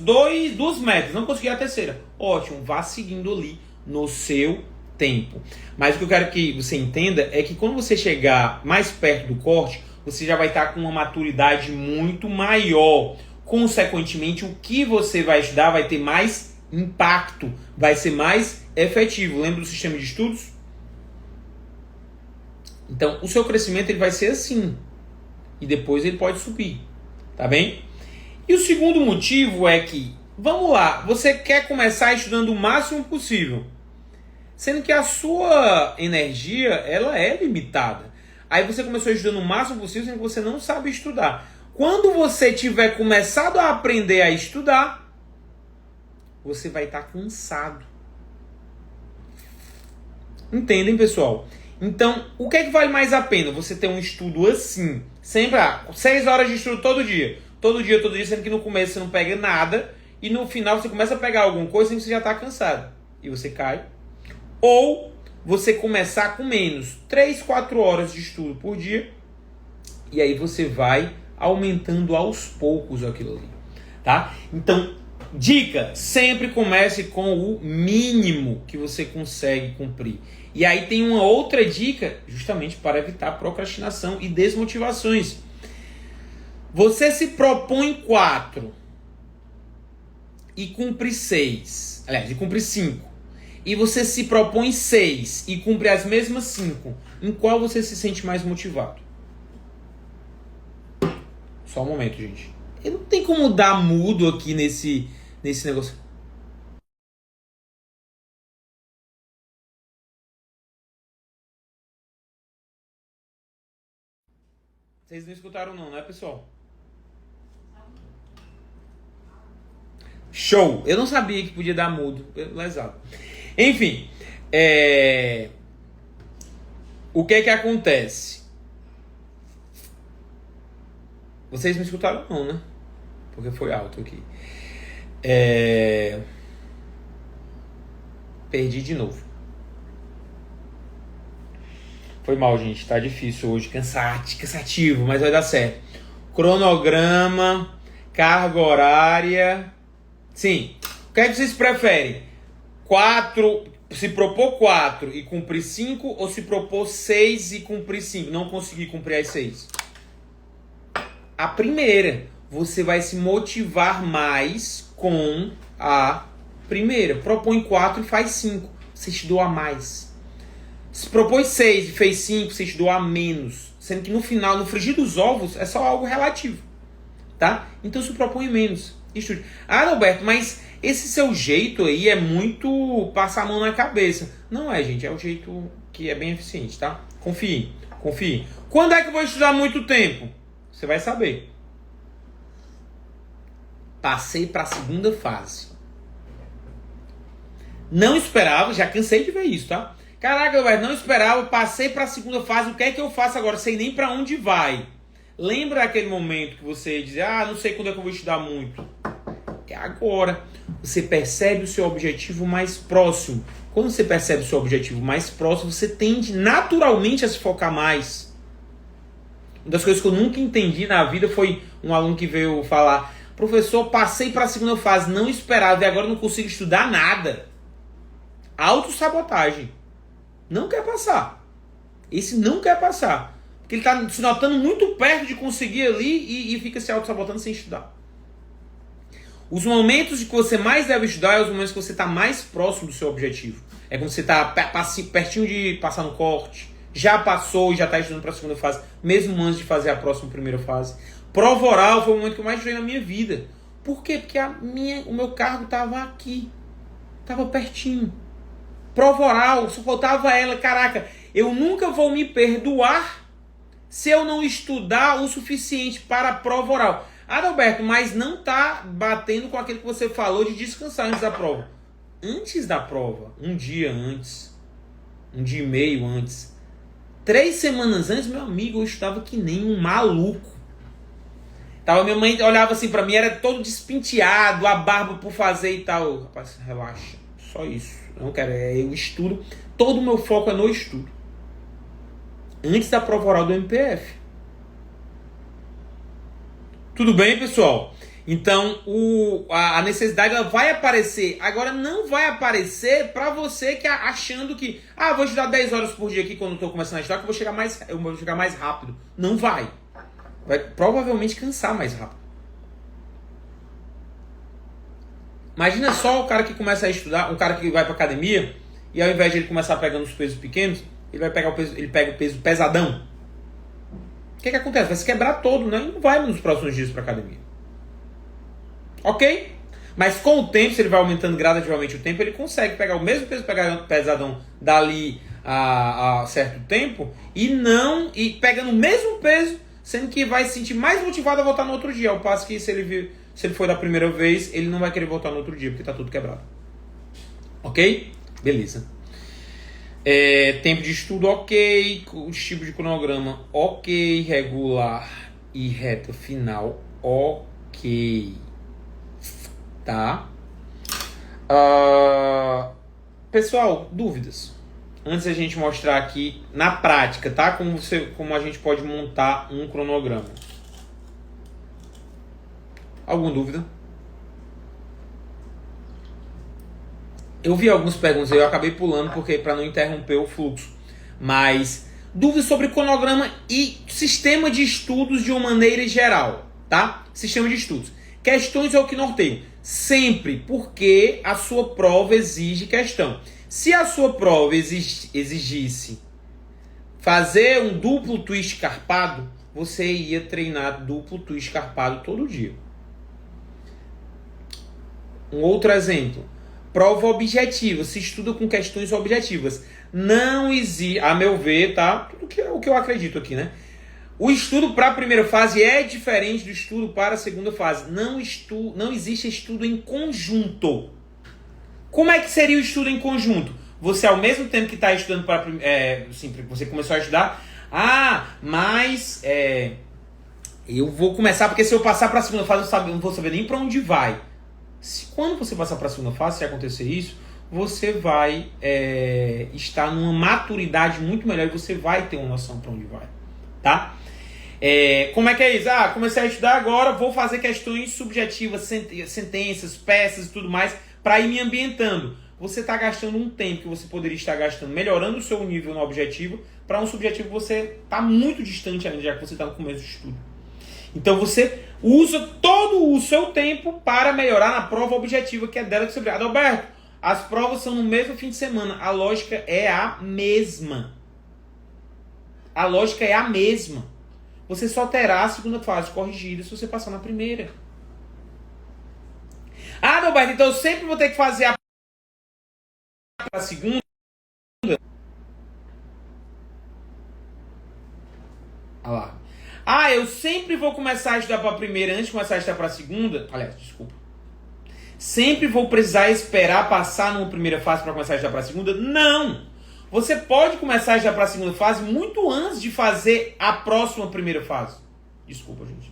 metas, não conseguir a terceira, ótimo. Vá seguindo ali no seu tempo. Mas o que eu quero que você entenda é que quando você chegar mais perto do corte, você já vai estar com uma maturidade muito maior. Consequentemente, o que você vai estudar vai ter mais impacto, vai ser mais efetivo. Lembra do sistema de estudos? Então, o seu crescimento ele vai ser assim. E depois ele pode subir. Tá bem? E o segundo motivo é que, vamos lá, você quer começar estudando o máximo possível. Sendo que a sua energia, ela é limitada. Aí você começou estudando o máximo possível, sendo que você não sabe estudar. Quando você tiver começado a aprender a estudar, você vai estar cansado. Entendem, pessoal? Então, o que é que vale mais a pena? Você ter um estudo assim, sempre 6 horas de estudo todo dia, sendo que no começo você não pega nada, e no final você começa a pegar alguma coisa e você já está cansado. E você cai. Ou você começar com menos, 3, 4 horas de estudo por dia, e aí você vai aumentando aos poucos aquilo ali, tá? Então, dica, sempre comece com o mínimo que você consegue cumprir. E aí tem uma outra dica, justamente para evitar procrastinação e desmotivações. Você se propõe 4 e cumpre 6, aliás, e cumpre 5. E você se propõe 6 e cumpre as mesmas 5, em qual você se sente mais motivado? Só um momento, gente. Eu não tem como dar mudo aqui nesse negócio. Vocês não escutaram não, né, pessoal? Show! Eu não sabia que podia dar mudo. Lesado. Enfim, o que é que acontece? Vocês me escutaram não, né? Porque foi alto aqui. Perdi de novo. Foi mal, gente. Tá difícil hoje. Cansativo, mas vai dar certo. cronograma, carga horária. Sim. O que é que vocês preferem? 4, se propor 4 e cumprir 5, ou se propor 6 e cumprir 5? Não conseguir cumprir as 6. A primeira, você vai se motivar mais com a primeira. Propõe 4 e faz 5. Você estudou a mais. Se propôs 6 e fez 5, você estudou a menos. Sendo que no final, no frigir dos ovos, é só algo relativo. Tá? Então se propõe menos. Estude. Ah, Roberto, mas esse seu jeito aí é muito passar a mão na cabeça. Não é, gente. É o jeito que é bem eficiente, tá? Confie. Confie. Quando é que eu vou estudar muito tempo? Você vai saber. Passei para a segunda fase. Não esperava, já cansei de ver isso, tá? Caraca, Roberto, não esperava, passei para a segunda fase, o que é que eu faço agora? Sei nem para onde vai. Lembra aquele momento que você diz, não sei quando é que eu vou estudar muito? É agora. Você percebe o seu objetivo mais próximo. Quando você percebe o seu objetivo mais próximo, você tende naturalmente a se focar mais. Uma das coisas que eu nunca entendi na vida foi um aluno que veio falar, professor, passei para a segunda fase, não esperava e agora não consigo estudar nada. Autossabotagem. Não quer passar. Esse não quer passar. Porque ele está se notando muito perto de conseguir ali e fica se auto-sabotando sem estudar. Os momentos que você mais deve estudar é os momentos que você está mais próximo do seu objetivo. É quando você está pertinho de passar no corte, já passou e já está estudando para a segunda fase, mesmo antes de fazer a próxima primeira fase. Prova oral foi o momento que eu mais estudei na minha vida. Por quê? Porque o meu cargo estava aqui. Estava pertinho. Prova oral, só faltava ela. Caraca, eu nunca vou me perdoar se eu não estudar o suficiente para a prova oral. Adalberto, mas não está batendo com aquilo que você falou de descansar antes da prova. Antes da prova, um dia antes, um dia e meio antes, 3 semanas antes, meu amigo, eu estudava que nem um maluco. Minha mãe olhava assim pra mim, era todo despenteado, a barba por fazer e tal. Rapaz, relaxa, só isso. Não quero, eu estudo, todo o meu foco é no estudo. Antes da prova oral do MPF. Tudo bem, pessoal? Então, a necessidade ela vai aparecer. Agora, não vai aparecer para você que achando que vou estudar 10 horas por dia aqui quando eu estou começando a estudar, que eu vou chegar mais rápido. Não vai. Vai provavelmente cansar mais rápido. Imagina só o cara que começa a estudar, um cara que vai para academia, e ao invés de ele começar pegando os pesos pequenos, ele pega o peso pesadão. O que acontece? Vai se quebrar todo, né? E não vai nos próximos dias para academia. Ok? Mas com o tempo, se ele vai aumentando gradativamente o tempo, ele consegue pegar o mesmo peso pesadão dali a certo tempo e pegando o mesmo peso, sendo que vai se sentir mais motivado a voltar no outro dia. Ao passo que se ele for da primeira vez, ele não vai querer voltar no outro dia, porque está tudo quebrado. Ok? Beleza. Tempo de estudo ok, o tipo de cronograma ok, regular e reta final ok. Tá? Pessoal, dúvidas? Antes a gente mostrar aqui na prática, tá? Como a gente pode montar um cronograma. Alguma dúvida? Eu vi algumas perguntas aí, eu acabei pulando porque para não interromper o fluxo. Mas dúvidas sobre cronograma e sistema de estudos de uma maneira geral, tá? Sistema de estudos. Questões é o que norteiam. Sempre porque a sua prova exige questão. Se a sua prova exigisse fazer um duplo twist carpado, você ia treinar duplo twist carpado todo dia. Um outro exemplo. Prova objetiva. Se estuda com questões objetivas. Não existe, a meu ver, tá? O que eu acredito aqui, né? O estudo para a primeira fase é diferente do estudo para a segunda fase. Não existe estudo em conjunto. Como é que seria o estudo em conjunto? Você, ao mesmo tempo que está estudando para você começou a estudar, mas eu vou começar, porque se eu passar para a segunda fase, eu não vou saber nem para onde vai. Quando você passar para a segunda fase, se acontecer isso, você vai estar numa maturidade muito melhor e você vai ter uma noção para onde vai. Tá? Como é que é isso? Comecei a estudar agora, vou fazer questões subjetivas, sentenças, peças e tudo mais, para ir me ambientando. Você está gastando um tempo que você poderia estar gastando melhorando o seu nível no objetivo, para um subjetivo que você está muito distante ainda, já que você está no começo do estudo. Então você usa todo o seu tempo para melhorar na prova objetiva, que é dela que você... Adalberto, as provas são no mesmo fim de semana. A lógica é a mesma. A lógica é a mesma. Você só terá a segunda fase corrigida se você passar na primeira. Adalberto, então eu sempre vou ter que fazer a segunda. Olha lá. Eu sempre vou começar a estudar para a primeira antes de começar a estudar para a segunda. Aliás, desculpa. Sempre vou precisar esperar passar numa primeira fase para começar a estudar para a segunda? Não! Você pode começar a estudar para a segunda fase muito antes de fazer a próxima primeira fase. Desculpa, gente.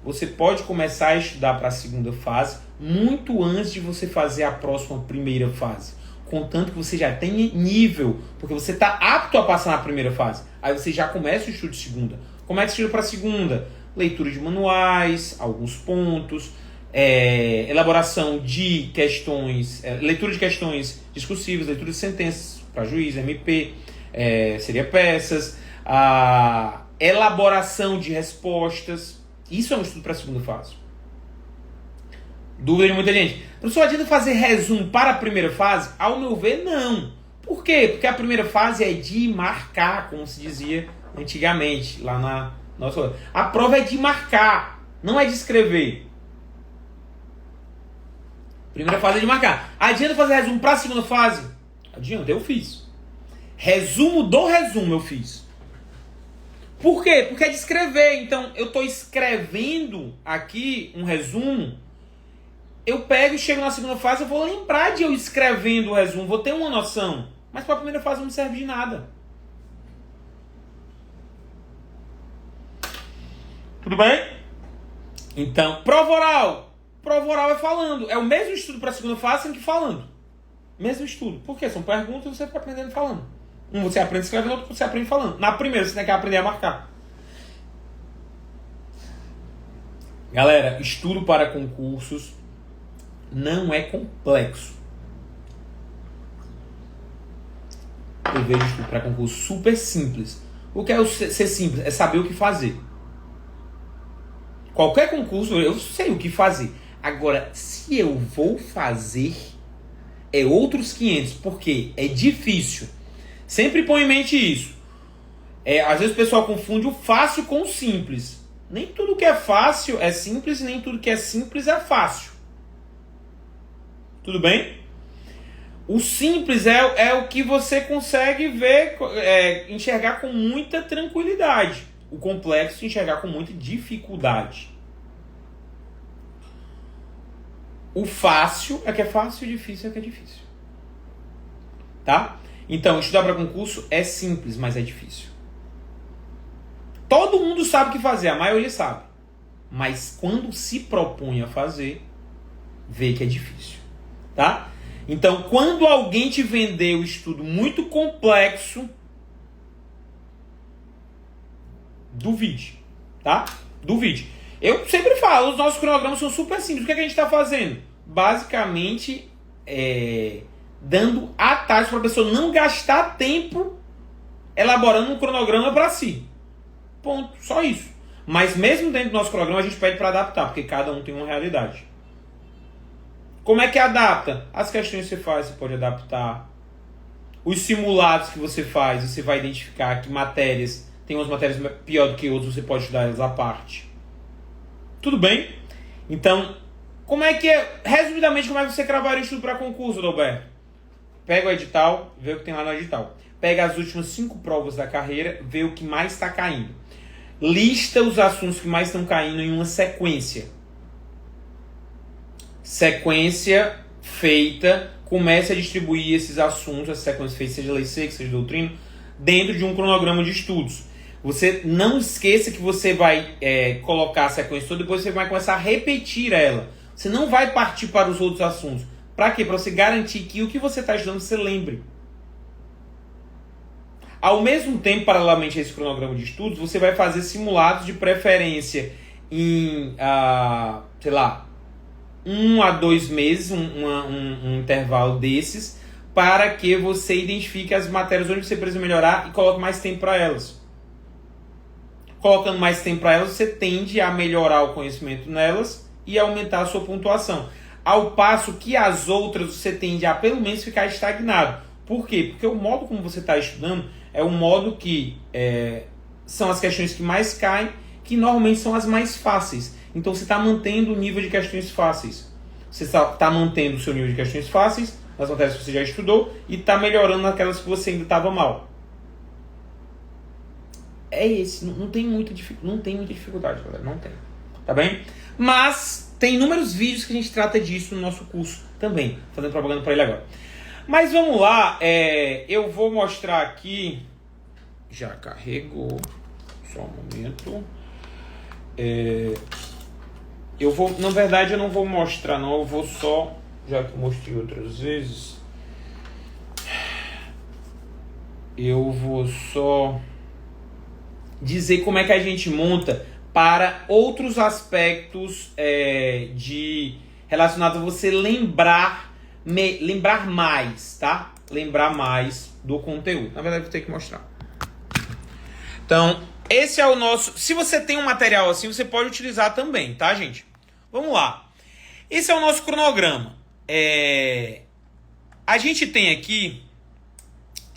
Você pode começar a estudar para a segunda fase muito antes de você fazer a próxima primeira fase. Contanto que você já tenha nível, porque você está apto a passar na primeira fase. Aí você já começa o estudo de segunda. Como é que estuda para a segunda? Leitura de manuais, alguns pontos, elaboração de questões, leitura de questões discursivas, leitura de sentenças para juiz, MP, seria peças, a elaboração de respostas. Isso é um estudo para a segunda fase. Dúvida de muita gente. Professor, adianta fazer resumo para a primeira fase? Ao meu ver, não. Por quê? Porque a primeira fase é de marcar, como se dizia antigamente, lá na nossa... A prova é de marcar, não é de escrever. Primeira fase é de marcar. Adianta fazer resumo para a segunda fase? Adianta, eu fiz. Resumo do resumo eu fiz. Por quê? Porque é de escrever. Então, eu estou escrevendo aqui um resumo. Eu pego e chego na segunda fase, eu vou lembrar de eu escrevendo o resumo, vou ter uma noção. Mas para a primeira fase não serve de nada. Tudo bem? Então, prova oral. Prova oral é falando. É o mesmo estudo para a segunda fase, sendo que falando. Mesmo estudo. Por quê? São perguntas e você está aprendendo falando. Um você aprende escrevendo, outro você aprende falando. Na primeira você tem que aprender a marcar. Galera, estudo para concursos não é complexo. Eu vejo estudo para concurso super simples. O que é ser simples? É saber o que fazer. Qualquer concurso, eu sei o que fazer. Agora, se eu vou fazer, é outros 500, porque é difícil. Sempre põe em mente isso. Às vezes o pessoal confunde o fácil com o simples. Nem tudo que é fácil é simples, nem tudo que é simples é fácil. Tudo bem? O simples é o que você consegue ver, enxergar com muita tranquilidade. O complexo enxergar com muita dificuldade. O fácil é que é fácil, o difícil é que é difícil. Tá? Então, estudar para concurso é simples, mas é difícil. Todo mundo sabe o que fazer, a maioria sabe. Mas quando se propõe a fazer, vê que é difícil. Tá? Então, quando alguém te vender o estudo muito complexo, duvide. Tá? Duvide. Eu sempre falo, os nossos cronogramas são super simples. O que a gente está fazendo? Basicamente, dando atalhos para a pessoa não gastar tempo elaborando um cronograma para si. Ponto. Só isso. Mas mesmo dentro do nosso cronograma, a gente pede para adaptar, porque cada um tem uma realidade. Como é que adapta? As questões que você faz, você pode adaptar. Os simulados que você faz, você vai identificar que matérias, tem umas matérias pior do que outras, você pode estudar elas à parte. Tudo bem? Então, resumidamente, como é que você cravaria o estudo para concurso, Adalberto? Pega o edital, vê o que tem lá no edital. Pega as últimas 5 provas da carreira, vê o que mais está caindo. Lista os assuntos que mais estão caindo em uma sequência. Sequência feita, comece a distribuir esses assuntos, essa sequência feita, seja lei seca, seja doutrina, dentro de um cronograma de estudos. Você não esqueça que você vai colocar a sequência toda, depois você vai começar a repetir ela. Você não vai partir para os outros assuntos. Para quê? Para você garantir que o que você está estudando você lembre. Ao mesmo tempo, paralelamente a esse cronograma de estudos, você vai fazer simulados de preferência em, sei lá, 1 a 2 meses, um intervalo desses, para que você identifique as matérias onde você precisa melhorar e coloque mais tempo para elas. Colocando mais tempo para elas, você tende a melhorar o conhecimento nelas e aumentar a sua pontuação. Ao passo que as outras você tende a pelo menos ficar estagnado. Por quê? Porque o modo como você está estudando é um modo que são as questões que mais caem, que normalmente são as mais fáceis. Então você está mantendo o nível de questões fáceis. Você está mantendo o seu nível de questões fáceis nas matérias que você já estudou e está melhorando naquelas que você ainda estava mal. É esse, não tem muita dificuldade, galera, não tem, tá bem? Mas tem inúmeros vídeos que a gente trata disso no nosso curso também, fazendo propaganda para ele agora. Mas vamos lá, eu vou mostrar aqui, já carregou, só um momento, eu vou, na verdade eu não vou mostrar não, eu vou só, já que eu mostrei outras vezes, eu vou só dizer como é que a gente monta para outros aspectos relacionados a você lembrar mais, tá? Lembrar mais do conteúdo. Na verdade, vou ter que mostrar. Então, esse é o nosso... Se você tem um material assim, você pode utilizar também, tá, gente? Vamos lá. Esse é o nosso cronograma. A gente tem aqui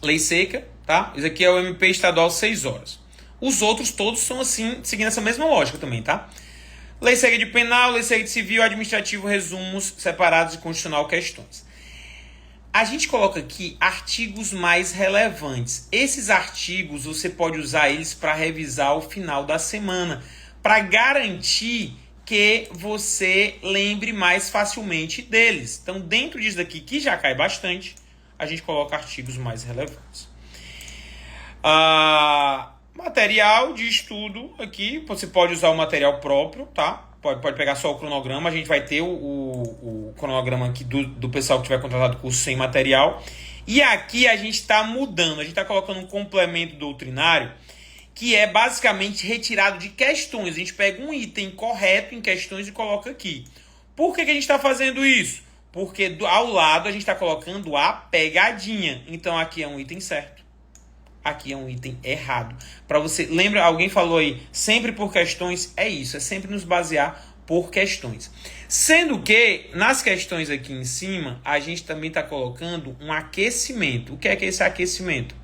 lei seca, tá? Isso aqui é o MP estadual 6 horas. Os outros todos são assim, seguindo essa mesma lógica também, tá? Lei seca de penal, lei seca de civil, administrativo, resumos separados e constitucional questões. A gente coloca aqui artigos mais relevantes. Esses artigos você pode usar eles para revisar ao final da semana, para garantir que você lembre mais facilmente deles. Então, dentro disso daqui, que já cai bastante, a gente coloca artigos mais relevantes. Material de estudo aqui, você pode usar o material próprio, tá? Pode pegar só o cronograma, a gente vai ter o cronograma aqui do pessoal que tiver contratado o curso sem material. E aqui a gente está mudando, a gente está colocando um complemento doutrinário que é basicamente retirado de questões. A gente pega um item correto em questões e coloca aqui. Por que a gente está fazendo isso? Porque ao lado a gente está colocando a pegadinha. Então aqui é um item certo. Aqui é um item errado. Para você, lembra, alguém falou aí, sempre por questões, é isso, é sempre nos basear por questões. Sendo que, nas questões aqui em cima, a gente também está colocando um aquecimento. O que é esse aquecimento?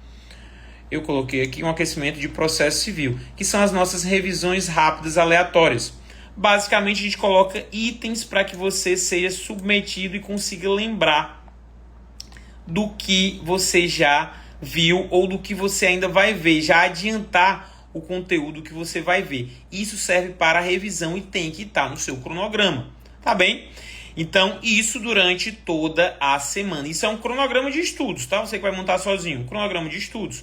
Eu coloquei aqui um aquecimento de processo civil, que são as nossas revisões rápidas aleatórias. Basicamente, a gente coloca itens para que você seja submetido e consiga lembrar do que você já viu ou do que você ainda vai ver, já adiantar o conteúdo que você vai ver. Isso serve para revisão e tem que estar no seu cronograma, tá bem? Então, isso durante toda a semana. Isso é um cronograma de estudos, tá? Você que vai montar sozinho, um cronograma de estudos.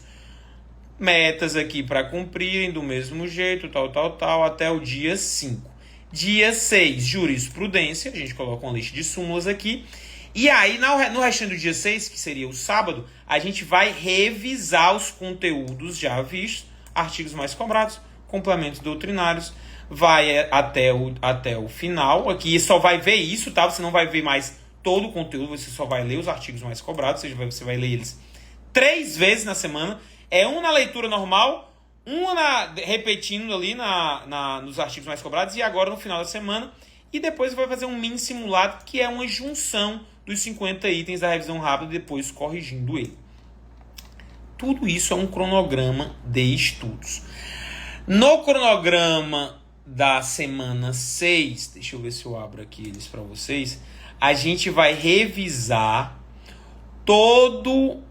Metas aqui para cumprirem do mesmo jeito, tal, até o dia 5. Dia 6, jurisprudência, a gente coloca uma lista de súmulas aqui. E aí, no restante do dia 6, que seria o sábado, a gente vai revisar os conteúdos já vistos, artigos mais cobrados, complementos doutrinários, vai até o final. Aqui só vai ver isso, tá? Você não vai ver mais todo o conteúdo, você só vai ler os artigos mais cobrados, ou seja, você vai ler eles 3 vezes na semana. É um na leitura normal, repetindo ali nos artigos mais cobrados, e agora no final da semana. E depois vai fazer um mini simulado, que é uma junção dos 50 itens da revisão rápida, depois corrigindo ele. Tudo isso é um cronograma de estudos. No cronograma da semana 6, deixa eu ver se eu abro aqui eles para vocês, a gente vai revisar todos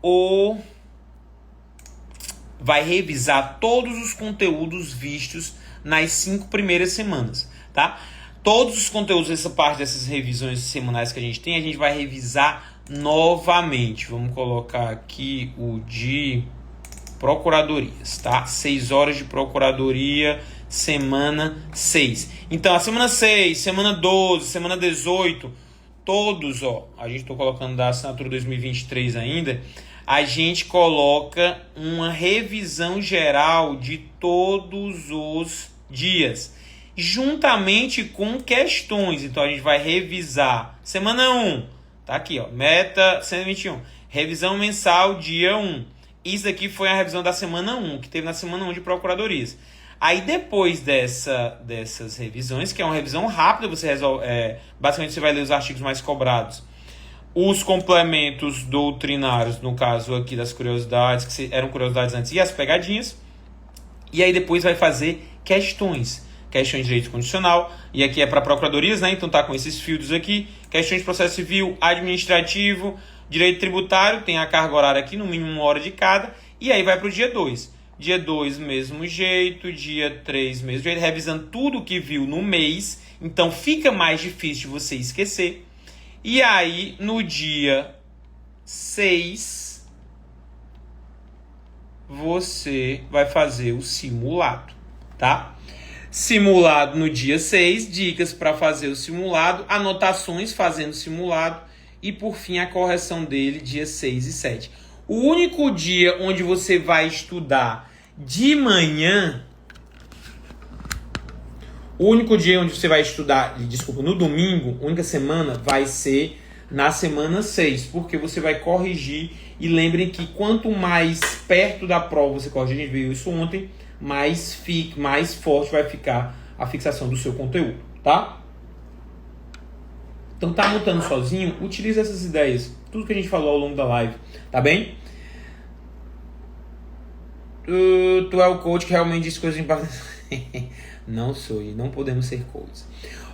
os conteúdos vistos nas 5 primeiras semanas, tá? Todos os conteúdos dessa parte dessas revisões semanais que a gente vai revisar novamente. Vamos colocar aqui o de procuradorias, tá? 6 horas de procuradoria, semana 6. Então, a semana 6, semana 12, semana 18, todos, a gente está colocando da assinatura 2023 ainda, a gente coloca uma revisão geral de todos os dias, juntamente com questões. Então a gente vai revisar semana 1, tá aqui, ó, meta 121, revisão mensal dia 1. Isso aqui foi a revisão da semana 1, que teve na semana 1 de procuradorias. Aí depois dessas revisões, que é uma revisão rápida, você resolve, basicamente você vai ler os artigos mais cobrados, os complementos doutrinários, no caso aqui das curiosidades, que eram curiosidades antes, e as pegadinhas. E aí depois vai fazer questões de direito constitucional, e aqui é para procuradorias, né? Então tá com esses filtros aqui, questões de processo civil, administrativo, direito tributário, tem a carga horária aqui, no mínimo 1 hora de cada, e aí vai para o dia 2. Dia 2, mesmo jeito, dia 3, mesmo jeito, revisando tudo que viu no mês, então fica mais difícil de você esquecer. E aí, no dia 6, você vai fazer o simulado, tá? Simulado no dia 6, dicas para fazer o simulado, anotações fazendo o simulado e, por fim, a correção dele, dia 6 e 7. O único dia onde você vai estudar de manhã, no domingo, única semana, vai ser na semana 6, porque você vai corrigir, e lembrem que quanto mais perto da prova você corrigir, a gente viu isso ontem, mais forte vai ficar a fixação do seu conteúdo, tá? Então tá anotando sozinho, utilize essas ideias, tudo que a gente falou ao longo da live, tá bem? Tu é o coach que realmente diz coisas importantes. Não sou, e não podemos ser coaches.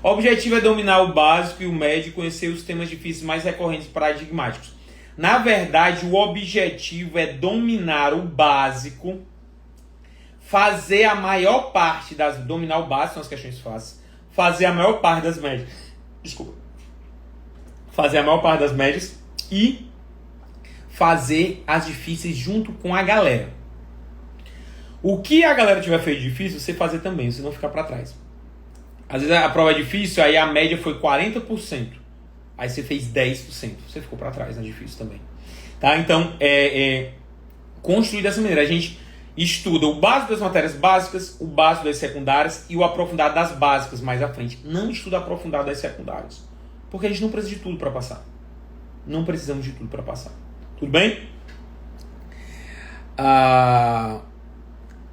O objetivo é dominar o básico e o médio e conhecer os temas difíceis mais recorrentes e paradigmáticos. Na verdade, o objetivo é dominar o básico, fazer a maior parte das... Dominar o básico são as questões fáceis. Fazer a maior parte das médias. Fazer a maior parte das médias e fazer as difíceis junto com a galera. O que a galera tiver feito difícil, você fazer também, você não ficar para trás. Às vezes a prova é difícil, aí a média foi 40%. Aí você fez 10%. Você ficou para trás, é difícil também. Tá? Então, construir dessa maneira. A gente estuda o básico das matérias básicas, o básico das secundárias e o aprofundado das básicas mais à frente. Não estuda aprofundado das secundárias. Porque a gente não precisa de tudo para passar. Não precisamos de tudo para passar. Tudo bem?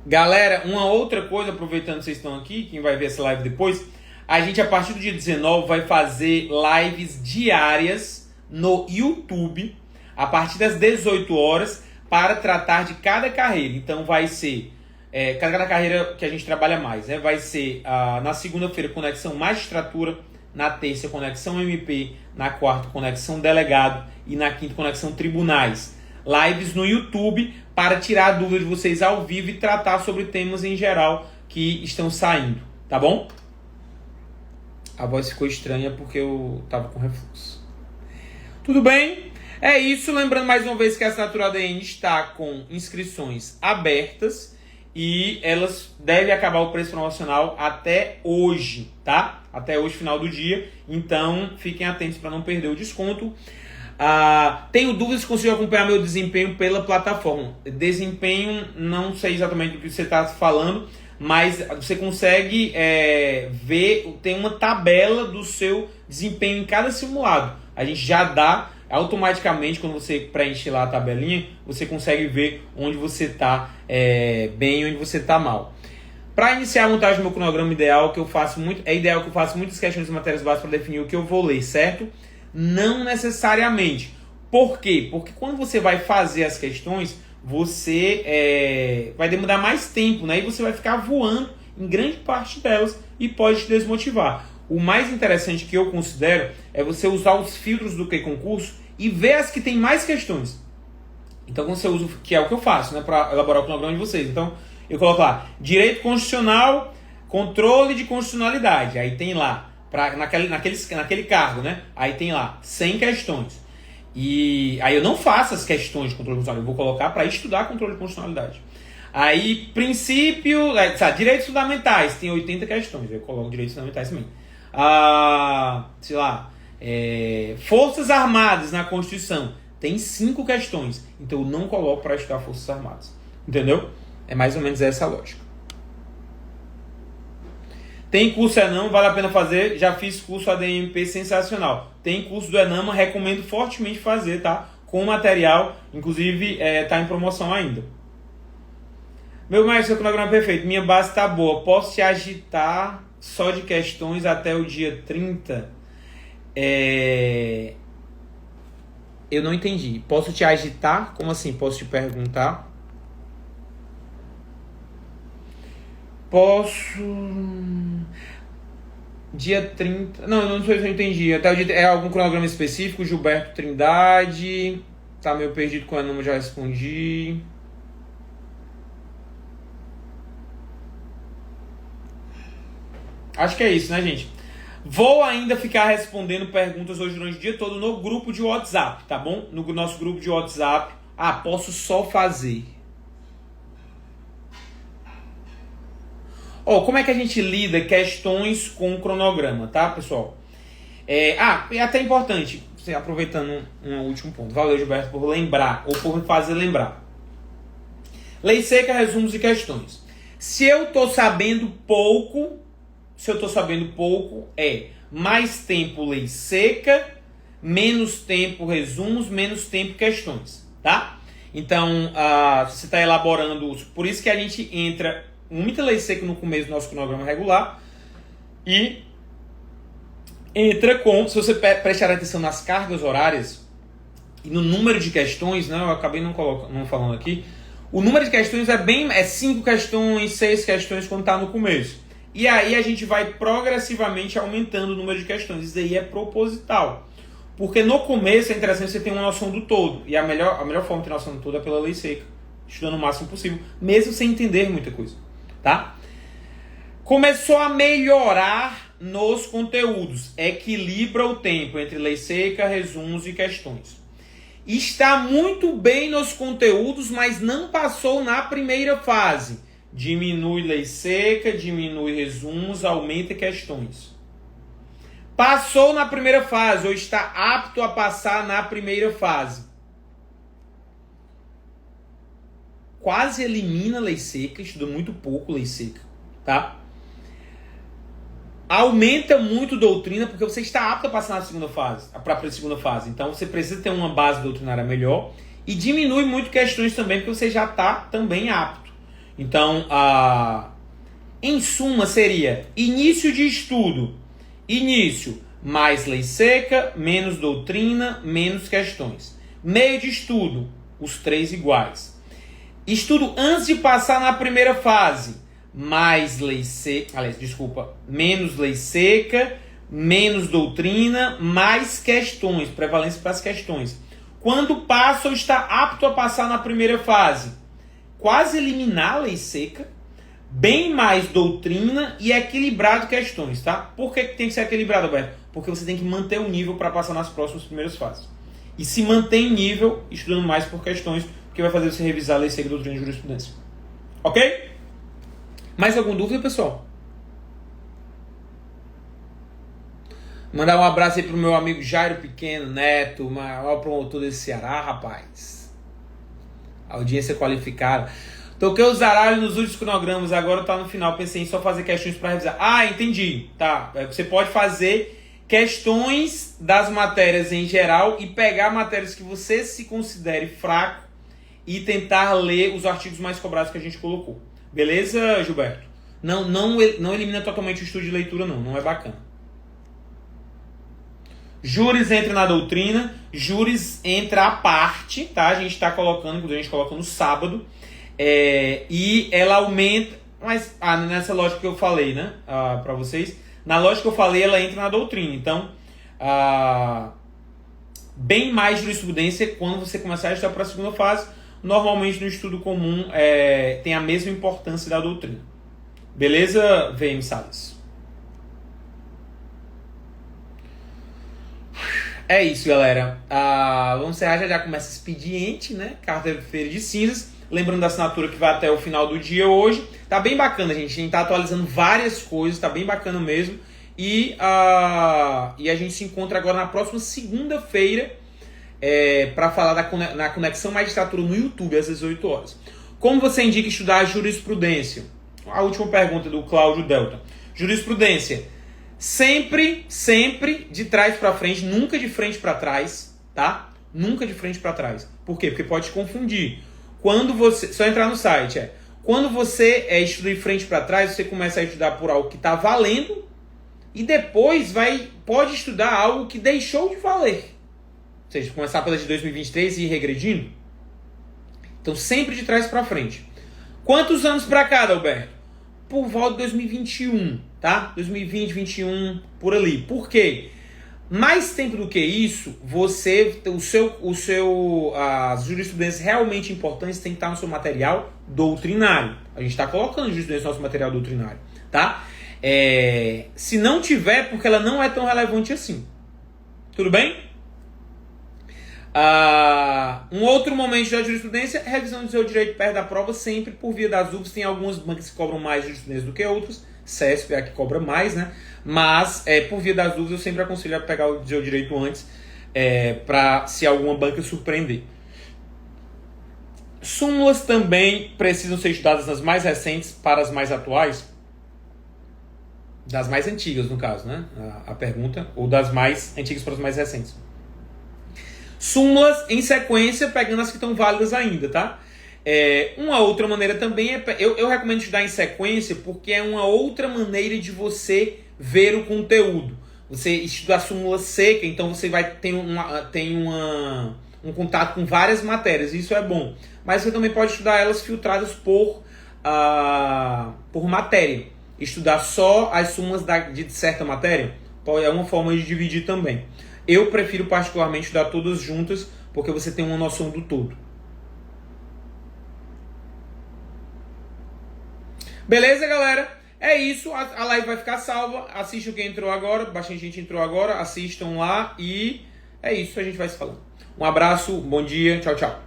Galera, uma outra coisa, aproveitando que vocês estão aqui, quem vai ver essa live depois, a gente a partir do dia 19 vai fazer lives diárias no YouTube, a partir das 18 horas, para tratar de cada carreira. Então vai ser, cada carreira que a gente trabalha mais, né? Vai ser na segunda-feira conexão magistratura, na terça conexão MP, na quarta conexão delegado e na quinta conexão tribunais. Lives no YouTube para tirar a dúvida de vocês ao vivo e tratar sobre temas em geral que estão saindo, tá bom? A voz ficou estranha porque eu tava com refluxo. Tudo bem? É isso. Lembrando mais uma vez que a assinatura ADN está com inscrições abertas e elas devem acabar o preço promocional até hoje, tá? Até hoje, final do dia. Então, fiquem atentos para não perder o desconto. Tenho dúvidas se consigo acompanhar meu desempenho pela plataforma. Desempenho, não sei exatamente do que você está falando, mas você consegue ver, tem uma tabela do seu desempenho em cada simulado. A gente já dá automaticamente, quando você preenche lá a tabelinha, você consegue ver onde você está bem e onde você está mal. Para iniciar a montagem do meu cronograma ideal, que eu faço muito, é ideal que eu faça muitas questões de matérias básicas para definir o que eu vou ler, certo? Não necessariamente. Por quê? Porque quando você vai fazer as questões, você vai demorar mais tempo, né? E você vai ficar voando em grande parte delas e pode te desmotivar. O mais interessante que eu considero é você usar os filtros do Q-Concurso e ver as que tem mais questões. Então, quando você usa, que é o que eu faço, né, para elaborar o cronograma de vocês. Então, eu coloco lá, direito constitucional, controle de constitucionalidade. Aí tem lá, naquele cargo, né? Aí tem lá 100 questões. E aí eu não faço as questões de controle constitucional, eu vou colocar para estudar controle de constitucionalidade. Aí, princípio, direitos fundamentais, tem 80 questões, eu coloco direitos fundamentais também. Forças Armadas na Constituição, Tem 5 questões, então eu não coloco para estudar Forças Armadas. Entendeu? É mais ou menos essa a lógica. Tem curso Enama, vale a pena fazer. Já fiz curso ADMP sensacional. Tem curso do Enama, recomendo fortemente fazer, tá? Com material, inclusive tá em promoção ainda. Meu mestre, seu cronograma é perfeito. Minha base tá boa. Posso te agitar só de questões até o dia 30? Eu não entendi. Posso te agitar? Como assim? Posso te perguntar? Posso... Dia 30... Não sei se eu entendi. Até o dia... É algum cronograma específico? Gilberto Trindade... Tá meio perdido com o nome, já respondi. Acho que é isso, né, gente? Vou ainda ficar respondendo perguntas hoje durante o dia todo no grupo de WhatsApp, tá bom? No nosso grupo de WhatsApp. Posso só fazer. Como é que a gente lida questões com cronograma, tá, pessoal? É até importante, aproveitando um último ponto. Valeu, Gilberto, por lembrar, ou por me fazer lembrar. Lei seca, resumos e questões. Se eu tô sabendo pouco, é mais tempo lei seca, menos tempo resumos, menos tempo questões, tá? Então, se você está elaborando... Por isso que a gente entra muita lei seca no começo do nosso cronograma regular e entra com... Se você prestar atenção nas cargas horárias e no número de questões, né? Eu acabei não falando aqui. O número de questões é 5 questões, 6 questões quando está no começo. E aí a gente vai progressivamente aumentando o número de questões. Isso aí é proposital. Porque no começo é interessante você ter uma noção do todo. E a melhor forma de ter noção do todo é pela lei seca. Estudando o máximo possível. Mesmo sem entender muita coisa. Tá? Começou a melhorar nos conteúdos. Equilibra o tempo entre lei seca, resumos e questões. Está muito bem nos conteúdos, mas não passou na primeira fase. Diminui lei seca, diminui resumos, aumenta questões. Passou na primeira fase ou está apto a passar na primeira fase. Quase elimina lei seca, estuda muito pouco lei seca, tá? Aumenta muito doutrina porque você está apto a passar na segunda fase, para a segunda fase. Então você precisa ter uma base doutrinária melhor e diminui muito questões também porque você já está também apto. Então, em suma, seria início de estudo. Início, mais lei seca, menos doutrina, menos questões. Meio de estudo, os 3 iguais. Estudo antes de passar na primeira fase, mais lei seca, menos lei seca, menos doutrina, mais questões, prevalência para as questões. Quando passa ou está apto a passar na primeira fase, quase eliminar a lei seca, bem mais doutrina e equilibrado questões, tá? Por que tem que ser equilibrado, Alberto? Porque você tem que manter o nível para passar nas próximas primeiras fases. E se mantém nível estudando mais por questões, porque vai fazer você revisar a lei seca, doutrina e jurisprudência. Ok? Mais alguma dúvida, pessoal? Mandar um abraço aí pro meu amigo Jairo Pequeno Neto, o maior promotor desse Ceará, rapaz. Audiência qualificada. Toquei os zaralhos nos últimos cronogramas, agora tá no final. Pensei em só fazer questões para revisar. Entendi. Tá. Você pode fazer questões das matérias em geral e pegar matérias que você se considere fraco e tentar ler os artigos mais cobrados que a gente colocou. Beleza, Gilberto? Não elimina totalmente o estudo de leitura, não é bacana. Júris entra na doutrina, júris entra à parte, tá? A gente está colocando, inclusive a gente coloca no sábado, e ela aumenta, mas nessa lógica que eu falei, né, para vocês, na lógica que eu falei, ela entra na doutrina. Então, bem mais jurisprudência quando você começar a estudar para a segunda fase. Normalmente no estudo comum tem a mesma importância da doutrina. Beleza, VM Salles? É isso, galera. Vamos encerrar, já começa expediente, né? Quarta-feira de cinzas. Lembrando da assinatura que vai até o final do dia hoje. Tá bem bacana, gente. A gente tá atualizando várias coisas, tá bem bacana mesmo. E a gente se encontra agora na próxima segunda-feira, para falar na Conexão Magistratura no YouTube, às 18 horas. Como você indica estudar a jurisprudência? A última pergunta do Cláudio Delta. Jurisprudência. Sempre de trás para frente, nunca de frente para trás, tá? Nunca de frente para trás. Por quê? Porque pode te confundir. Quando você... Só entrar no site, Quando você estuda de frente para trás, você começa a estudar por algo que está valendo e depois pode estudar algo que deixou de valer. Ou seja, começar pela de 2023 e ir regredindo. Então, sempre de trás para frente. Quantos anos para cada, Alberto? Por volta de 2021, tá? 2020, 2021, por ali. Por quê? Mais tempo do que isso, as jurisprudências realmente importantes tem que estar no seu material doutrinário. A gente está colocando jurisprudência no nosso material doutrinário, tá? Se não tiver, porque ela não é tão relevante assim. Tudo bem? Um outro momento da jurisprudência é revisão do seu direito perto da prova, sempre por via das dúvidas. Tem algumas bancas que cobram mais jurisprudência do que outras. CESP é a que cobra mais, né? Mas, por via das dúvidas, eu sempre aconselho a pegar o seu direito antes, para se alguma banca surpreender. Súmulas também precisam ser estudadas nas mais recentes para as mais atuais? Das mais antigas, no caso, né? A pergunta, ou das mais antigas para as mais recentes. Súmulas em sequência, pegando as que estão válidas ainda, tá? Uma outra maneira também eu recomendo estudar em sequência porque é uma outra maneira de você ver o conteúdo. Você estuda a súmula seca, então você vai ter um contato com várias matérias, isso é bom. Mas você também pode estudar elas filtradas por matéria. Estudar só as súmulas de certa matéria é uma forma de dividir também. Eu prefiro particularmente estudar todas juntas, porque você tem uma noção do todo. Beleza, galera? É isso, a live vai ficar salva. Assiste o que entrou agora, bastante gente entrou agora, assistam lá e é isso, a gente vai se falando. Um abraço, bom dia, tchau, tchau.